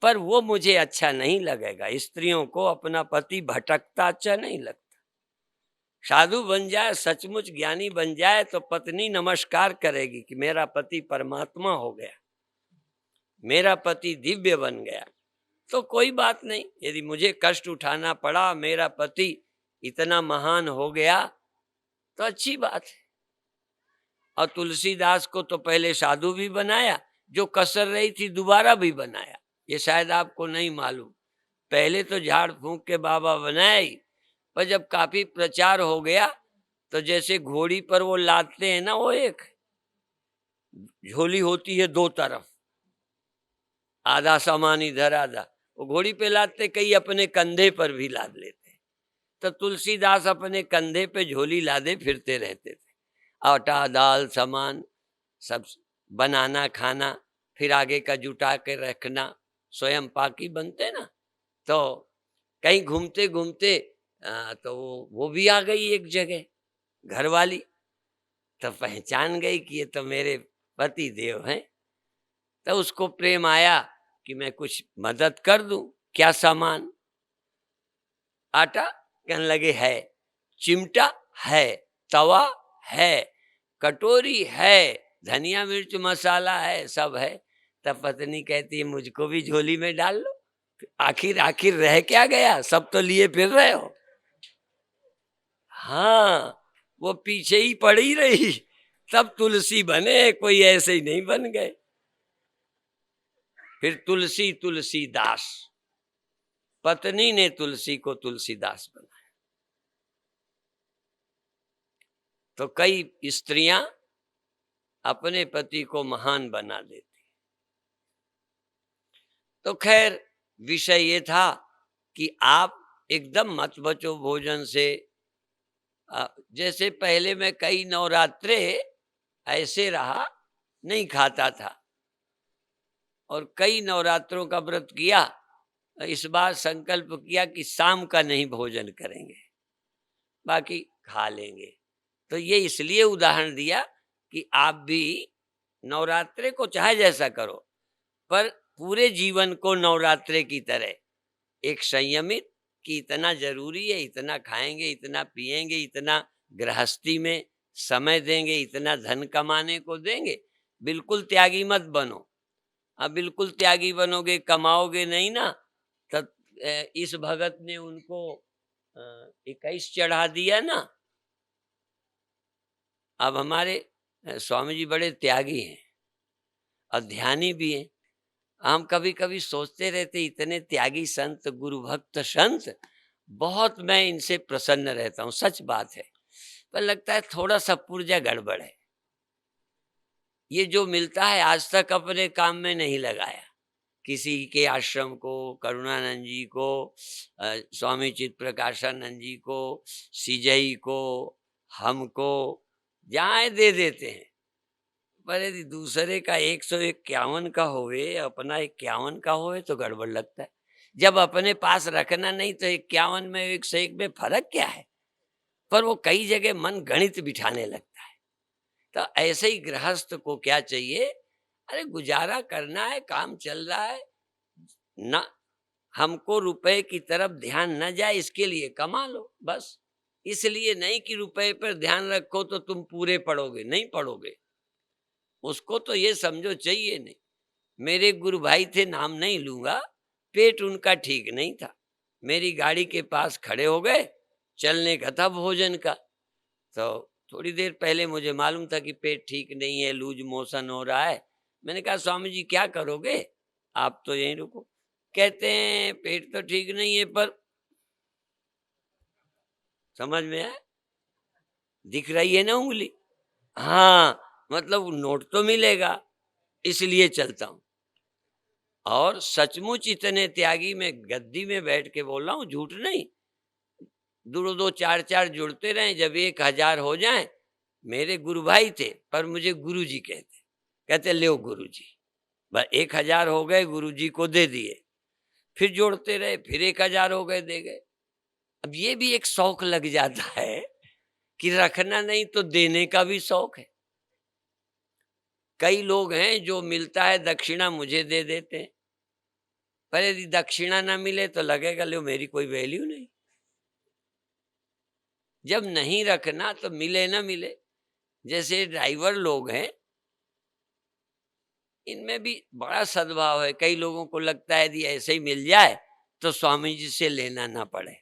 पर वो मुझे अच्छा नहीं लगेगा। स्त्रियों को अपना पति भटकता अच्छा नहीं लगता। साधु बन जाए, सचमुच ज्ञानी बन जाए तो पत्नी नमस्कार करेगी कि मेरा पति परमात्मा हो गया, मेरा पति दिव्य बन गया। तो कोई बात नहीं, यदि मुझे कष्ट उठाना पड़ा, मेरा पति इतना महान हो गया तो अच्छी बात है। और तुलसीदास को तो पहले साधु भी बनाया, जो कसर रही थी दोबारा भी बनाया। ये शायद आपको नहीं मालूम। पहले तो झाड़ फूंक के बाबा बनाया ही, पर जब काफी प्रचार हो गया तो जैसे घोड़ी पर वो लादते हैं ना, वो एक झोली होती है दो तरफ, आधा सामान इधर आधा, वो घोड़ी पे लादते, कई अपने कंधे पर भी लाद लेते। तो तुलसीदास अपने कंधे पे झोली लादे फिरते रहते थे। आटा दाल सामान सब बनाना खाना, फिर आगे का जुटा के रखना, स्वयं पाकी बनते ना। तो कहीं घूमते घूमते तो वो भी आ गई एक जगह, घरवाली, तो पहचान गई कि ये तो मेरे पति देव हैं। तो उसको प्रेम आया कि मैं कुछ मदद कर दूं। क्या सामान? आटा, कहने लगे है, चिमटा है, तवा है, कटोरी है, धनिया मिर्च मसाला है, सब है। तब पत्नी कहती है मुझको भी झोली में डाल लो। आखिर आखिर रह क्या गया, सब तो लिए फिर रहे हो। हाँ, वो पीछे ही पड़ी रही, तब तुलसी बने, कोई ऐसे ही नहीं बन गए। फिर तुलसीदास, पत्नी ने तुलसी को तुलसीदास बनाया। तो कई स्त्रियां अपने पति को महान बना देती। तो खैर विषय ये था कि आप एकदम मत बचो भोजन से। जैसे पहले मैं कई नवरात्रे ऐसे रहा, नहीं खाता था, और कई नवरात्रों का व्रत किया। इस बार संकल्प किया कि शाम का नहीं भोजन करेंगे, बाकी खा लेंगे। तो ये इसलिए उदाहरण दिया कि आप भी नवरात्रे को चाहे जैसा करो, पर पूरे जीवन को नवरात्रे की तरह एक संयमित, कि इतना जरूरी है, इतना खाएंगे, इतना पिएंगे, इतना गृहस्थी में समय देंगे, इतना धन कमाने को देंगे। बिल्कुल त्यागी मत बनो। अब बिल्कुल त्यागी बनोगे, कमाओगे नहीं ना, तब इस भगत ने उनको 21 चढ़ा दिया ना। अब हमारे स्वामी जी बड़े त्यागी हैं और ध्यानी भी हैं। हम कभी कभी सोचते रहते, इतने त्यागी संत, गुरु भक्त संत, बहुत मैं इनसे प्रसन्न रहता हूँ, सच बात है। पर लगता है थोड़ा सा पुर्जा गड़बड़ है। ये जो मिलता है आज तक अपने काम में नहीं लगाया। किसी के आश्रम को, करुणानंद जी को, स्वामी चित्त प्रकाशानंद जी को, सिजई को, हमको जहाँ दे देते हैं। पर यदि दूसरे का 151 का होवे, अपना 51 का होवे तो गड़बड़ लगता है। जब अपने पास रखना नहीं तो 51 में 101 में फर्क क्या है। पर वो कई जगह मन गणित बिठाने लगता है तो ऐसे ही गृहस्थ को क्या चाहिए, अरे गुजारा करना है, काम चल रहा है ना, हमको रुपए की तरफ ध्यान न जाए इसके लिए कमा लो बस। इसलिए नहीं कि रुपए पर ध्यान रखो तो तुम पूरे पढ़ोगे, नहीं पढ़ोगे। उसको तो ये समझो चाहिए नहीं। मेरे गुरु भाई थे, नाम नहीं लूंगा, पेट उनका ठीक नहीं था, मेरी गाड़ी के पास खड़े हो गए, चलने का था भोजन का। तो थोड़ी देर पहले मुझे मालूम था कि पेट ठीक नहीं है, लूज मोशन हो रहा है। मैंने कहा स्वामी जी क्या करोगे, आप तो यहीं रुको। कहते हैं पेट तो ठीक नहीं है पर, समझ में आया, दिख रही है ना उंगली, हाँ मतलब नोट तो मिलेगा, इसलिए चलता हूं। और सचमुच इतने त्यागी, में गद्दी में बैठ के बोल रहा हूँ, झूठ नहीं। दो दो चार चार जुड़ते रहे, जब 1000 हो जाए, मेरे गुरु भाई थे पर मुझे गुरु जी कहते, कहते ले गुरु जी, बस 1000 हो गए, गुरु जी को दे दिए। फिर जोड़ते रहे, फिर 1000 हो गए, दे गए। अब ये भी एक शौक लग जाता है कि रखना नहीं तो देने का भी शौक है। कई लोग हैं जो मिलता है दक्षिणा मुझे दे देते हैं, पर यदि दक्षिणा ना मिले तो लगेगा लो मेरी कोई वैल्यू नहीं। जब नहीं रखना तो मिले ना मिले। जैसे ड्राइवर लोग हैं, इनमें भी बड़ा सद्भाव है। कई लोगों को लगता है यदि ऐसे ही मिल जाए तो स्वामी जी से लेना ना पड़े,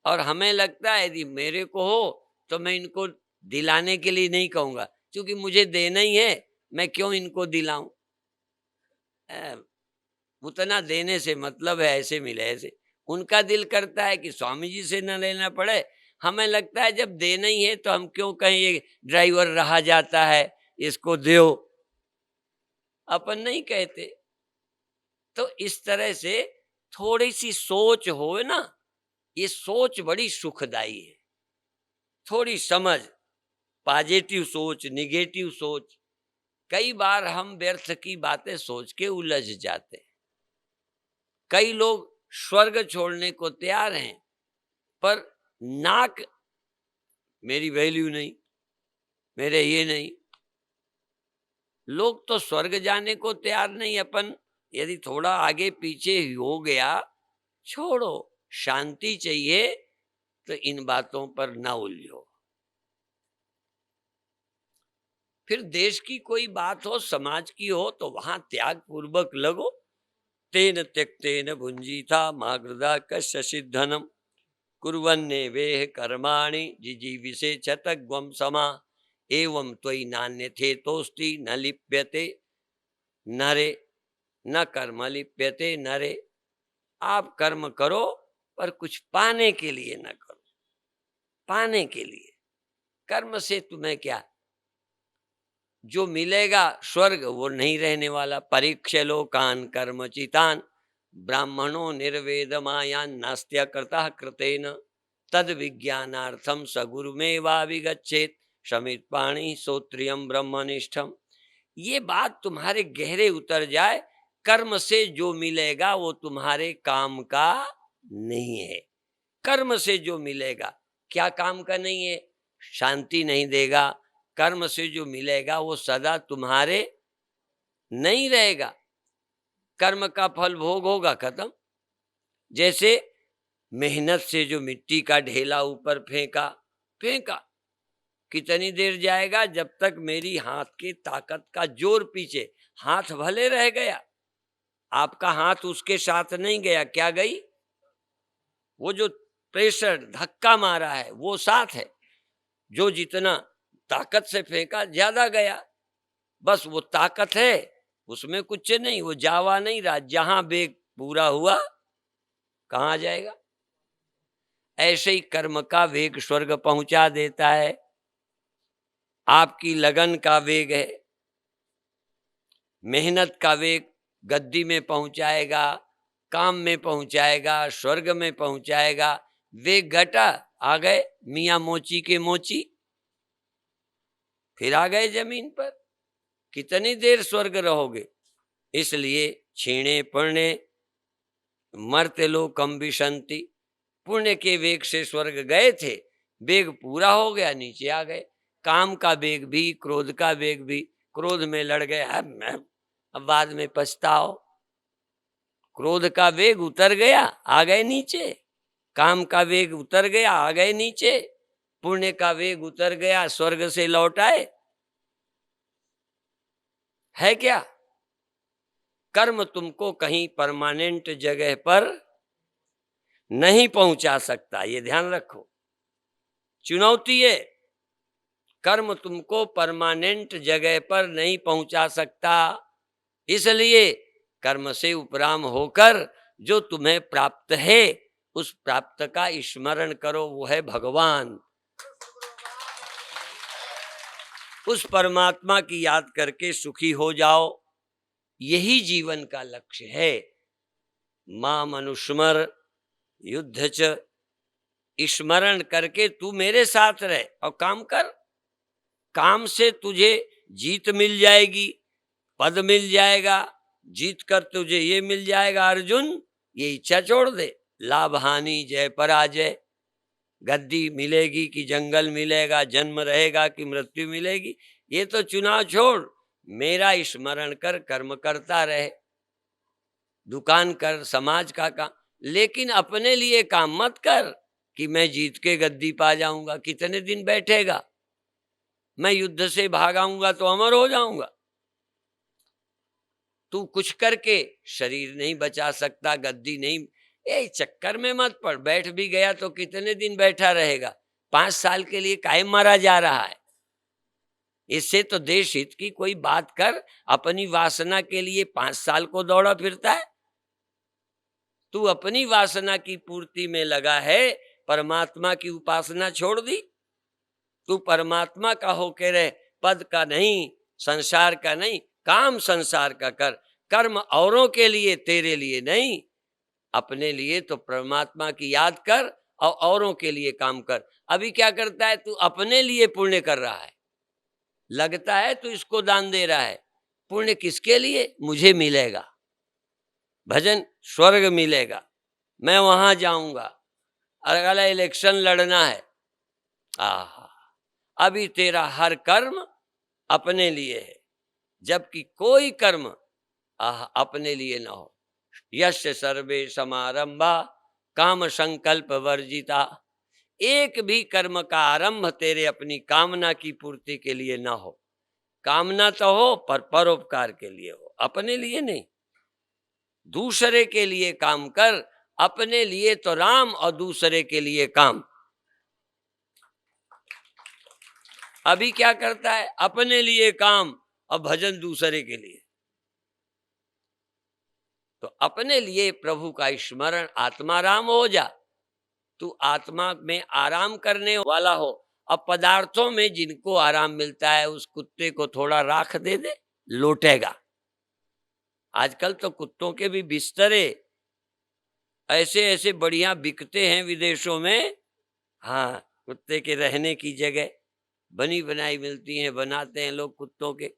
और हमें लगता है यदि मेरे को हो तो मैं इनको दिलाने के लिए नहीं कहूंगा, क्योंकि मुझे देना ही है, मैं क्यों इनको दिलाऊं। उतना देने से मतलब है, ऐसे मिले ऐसे। उनका दिल करता है कि स्वामी जी से न लेना पड़े, हमें लगता है जब देना ही है तो हम क्यों कहें ये ड्राइवर रहा जाता है, इसको दो, अपन नहीं कहते। तो इस तरह से थोड़ी सी सोच हो ना, ये सोच बड़ी सुखदाई है। थोड़ी समझ, पॉजिटिव सोच, निगेटिव सोच। कई बार हम व्यर्थ की बातें सोच के उलझ जाते हैं। कई लोग स्वर्ग छोड़ने को तैयार हैं, पर नाक, मेरी वैल्यू नहीं, मेरे ये नहीं। लोग तो स्वर्ग जाने को तैयार नहीं, अपन यदि थोड़ा आगे पीछे हो गया, छोड़ो, शांति चाहिए तो इन बातों पर ना उलझो। फिर देश की कोई बात हो, समाज की हो, तो वहां त्याग पूर्वक लगो। तेन त्यक्तेन भुंजीथा मागृदा कस्य धनम कुर्वन्ने वेह कर्माणि जिजीविषे क्षतग्वम समा एवं त्वयि नान्यथे तोस्ति न लिप्यते नरे न कर्म लिप्यते नरे। आप कर्म करो पर कुछ पाने के लिए न करो, पाने के लिए। कर्म से तुम्हें क्या, जो मिलेगा स्वर्ग वो नहीं रहने वाला। परीक्ष लोकान कर्म चितान ब्राह्मणों निर्वेद मायान नास्त्य कृतः कृतेन तद विज्ञानार्थम सगुरुमेवाभिगच्छेत समित पाणी श्रोत्रियम ब्रह्मनिष्ठम। ये बात तुम्हारे गहरे उतर जाए, कर्म से जो मिलेगा वो तुम्हारे काम का नहीं है। कर्म से जो मिलेगा, क्या काम का नहीं है, शांति नहीं देगा। कर्म से जो मिलेगा वो सदा तुम्हारे नहीं रहेगा, कर्म का फल भोग होगा, खत्म। जैसे मेहनत से जो मिट्टी का ढेला ऊपर फेंका, फेंका कितनी देर जाएगा, जब तक मेरी हाथ की ताकत का जोर पीछे, हाथ भले रह गया, आपका हाथ उसके साथ नहीं गया, क्या गई, वो जो प्रेशर धक्का मारा है वो साथ है, जो जितना ताकत से फेंका ज्यादा गया, बस वो ताकत है, उसमें कुछ नहीं, वो जावा नहीं रहा, जहां वेग पूरा हुआ कहाँ जाएगा। ऐसे ही कर्म का वेग स्वर्ग पहुंचा देता है। आपकी लगन का वेग है, मेहनत का वेग गद्दी में पहुंचाएगा, काम में पहुंचाएगा, स्वर्ग में पहुंचाएगा। वेग घटा, आ गए मियां मोची के मोची, फिर आ गए जमीन पर, कितनी देर स्वर्ग रहोगे। इसलिए क्षीणे पुण्य मर्त्य लोकम विशंति, पुण्य के वेग से स्वर्ग गए थे, वेग पूरा हो गया, नीचे आ गए। काम का वेग भी, क्रोध का वेग भी। क्रोध में लड़ गए, मैं अब बाद में पछताओ। क्रोध का वेग उतर गया, आ गए नीचे। काम का वेग उतर गया, आ गए नीचे। पुण्य का वेग उतर गया, स्वर्ग से लौट आए। है क्या? कर्म तुमको कहीं परमानेंट जगह पर नहीं पहुंचा सकता, ये ध्यान रखो। चुनौती है, कर्म तुमको परमानेंट जगह पर नहीं पहुंचा सकता। इसलिए कर्म से उपराम होकर जो तुम्हें प्राप्त है, उस प्राप्त का स्मरण करो, वो है भगवान। उस परमात्मा की याद करके सुखी हो जाओ, यही जीवन का लक्ष्य है। माम अनुस्मर युद्ध च, स्मरण करके तू मेरे साथ रह और काम कर। काम से तुझे जीत मिल जाएगी, पद मिल जाएगा, जीत कर तुझे ये मिल जाएगा। अर्जुन, ये इच्छा छोड़ दे। लाभ हानि जय पराजय, गद्दी मिलेगी कि जंगल मिलेगा, जन्म रहेगा कि मृत्यु मिलेगी, ये तो चुनाव छोड़। मेरा स्मरण कर, कर्म करता रहे, दुकान कर, समाज का काम, लेकिन अपने लिए काम मत कर कि मैं जीत के गद्दी पा जाऊंगा। कितने दिन बैठेगा? मैं युद्ध से भागाऊंगा तो अमर हो जाऊंगा। तू कुछ करके शरीर नहीं बचा सकता, गद्दी नहीं। ए चक्कर में मत पड़, बैठ भी गया तो कितने दिन बैठा रहेगा? 5 साल के लिए काहे मारा जा रहा है? इससे तो देश हित की कोई बात कर। अपनी वासना के लिए 5 साल को दौड़ा फिरता है। तू अपनी वासना की पूर्ति में लगा है, परमात्मा की उपासना छोड़ दी। तू परमात्मा का होके रहे, पद का नहीं, संसार का नहीं। काम संसार का कर, कर्म औरों के लिए, तेरे लिए नहीं। अपने लिए तो परमात्मा की याद कर और औरों के लिए काम कर। अभी क्या करता है? तू अपने लिए पुण्य कर रहा है, लगता है तू इसको दान दे रहा है। पुण्य किसके लिए? मुझे मिलेगा भजन, स्वर्ग मिलेगा, मैं वहां जाऊंगा, अगला इलेक्शन लड़ना है। आहा, अभी तेरा हर कर्म अपने लिए है, जबकि कोई कर्म अपने लिए ना हो। यश सर्वे समारंभा काम संकल्प वर्जिता। एक भी कर्म का आरंभ तेरे अपनी कामना की पूर्ति के लिए ना हो। कामना तो हो पर परोपकार के लिए हो, अपने लिए नहीं। दूसरे के लिए काम कर, अपने लिए तो राम और दूसरे के लिए काम। अभी क्या करता है? अपने लिए काम और भजन दूसरे के लिए। तो अपने लिए प्रभु का स्मरण, आत्माराम हो जा। तू आत्मा में आराम करने वाला हो। अब पदार्थों में जिनको आराम मिलता है, उस कुत्ते को थोड़ा राख दे दे, लौटेगा। आजकल तो कुत्तों के भी बिस्तरे ऐसे ऐसे बढ़िया बिकते हैं विदेशों में। हाँ, कुत्ते के रहने की जगह बनी बनाई मिलती हैं, बनाते हैं लोग कुत्तों के।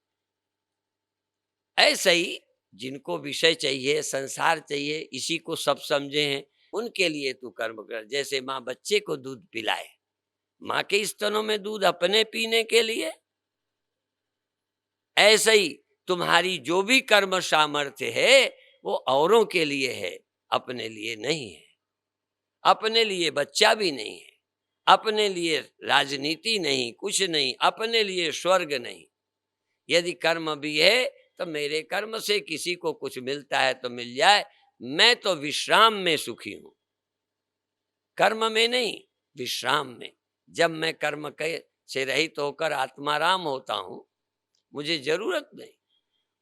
ऐसे ही जिनको विषय चाहिए, संसार चाहिए, इसी को सब समझे हैं, उनके लिए तू कर्म कर। जैसे माँ बच्चे को दूध पिलाए, माँ के स्तनों में दूध अपने पीने के लिए, ऐसे ही तुम्हारी जो भी कर्म सामर्थ्य है वो औरों के लिए है, अपने लिए नहीं है। अपने लिए बच्चा भी नहीं है, अपने लिए राजनीति नहीं, कुछ नहीं, अपने लिए स्वर्ग नहीं। यदि कर्म भी है तो मेरे कर्म से किसी को कुछ मिलता है तो मिल जाए, मैं तो विश्राम में सुखी हूं, कर्म में नहीं, विश्राम में। जब मैं कर्म के से रहित होकर आत्माराम होता हूं, मुझे जरूरत नहीं।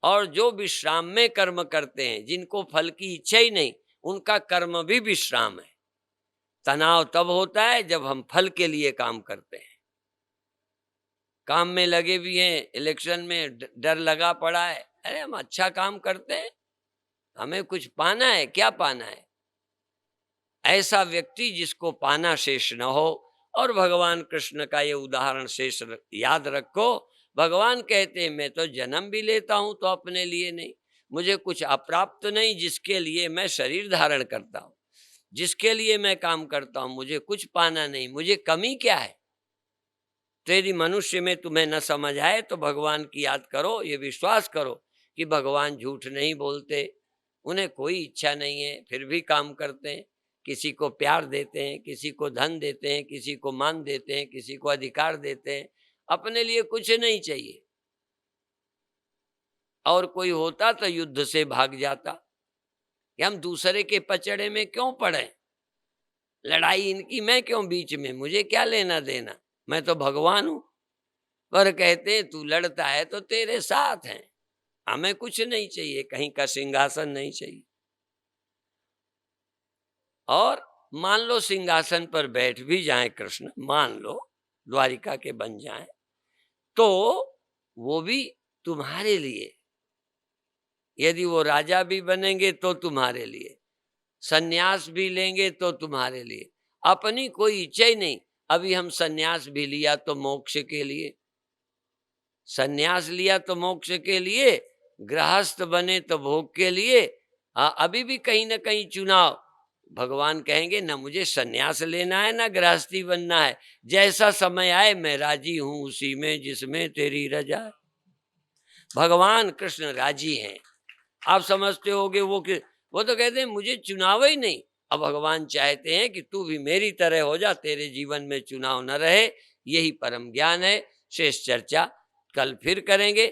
और जो विश्राम में कर्म करते हैं, जिनको फल की इच्छा ही नहीं, उनका कर्म भी विश्राम है। तनाव तब होता है जब हम फल के लिए काम करते हैं। काम में लगे भी हैं, इलेक्शन में डर लगा पड़ा है, अरे हम अच्छा काम करते हैं, हमें कुछ पाना है, क्या पाना है? ऐसा व्यक्ति जिसको पाना शेष न हो। और भगवान कृष्ण का ये उदाहरण शेष याद रखो। भगवान कहते हैं, मैं तो जन्म भी लेता हूं तो अपने लिए नहीं, मुझे कुछ अप्राप्त नहीं जिसके लिए मैं शरीर धारण करता हूं, जिसके लिए मैं काम करता हूं, मुझे कुछ पाना नहीं, मुझे कमी क्या है? तो यदि मनुष्य में तुम्हें न समझ आए तो भगवान की याद करो, ये विश्वास करो कि भगवान झूठ नहीं बोलते, उन्हें कोई इच्छा नहीं है फिर भी काम करते हैं। किसी को प्यार देते हैं, किसी को धन देते हैं, किसी को मान देते हैं, किसी को अधिकार देते हैं, अपने लिए कुछ नहीं चाहिए। और कोई होता तो युद्ध से भाग जाता कि हम दूसरे के पचड़े में क्यों पड़े, लड़ाई इनकी, मैं क्यों बीच में, मुझे क्या लेना देना, मैं तो भगवान हूं। पर कहते हैं तू लड़ता है तो तेरे साथ हैं, हमें कुछ नहीं चाहिए, कहीं का सिंहासन नहीं चाहिए। और मान लो सिंहासन पर बैठ भी जाए कृष्ण, मान लो द्वारिका के बन जाए, तो वो भी तुम्हारे लिए। यदि वो राजा भी बनेंगे तो तुम्हारे लिए, सन्यास भी लेंगे तो तुम्हारे लिए, अपनी कोई इच्छा ही नहीं। अभी हम सन्यास भी लिया तो मोक्ष के लिए, सन्यास लिया तो मोक्ष के लिए, गृहस्थ बने तो भोग के लिए। अभी भी कहीं ना कहीं चुनाव, भगवान कहेंगे ना मुझे सन्यास लेना है ना गृहस्थी बनना है, जैसा समय आए मैं राजी हूं उसी में जिसमें तेरी रजा है। भगवान कृष्ण राजी हैं। आप समझते होगे वो तो कहते हैं मुझे चुनाव ही नहीं। अब भगवान चाहते हैं कि तू भी मेरी तरह हो जा, तेरे जीवन में चुनाव न रहे। यही परम ज्ञान है। शेष चर्चा कल फिर करेंगे।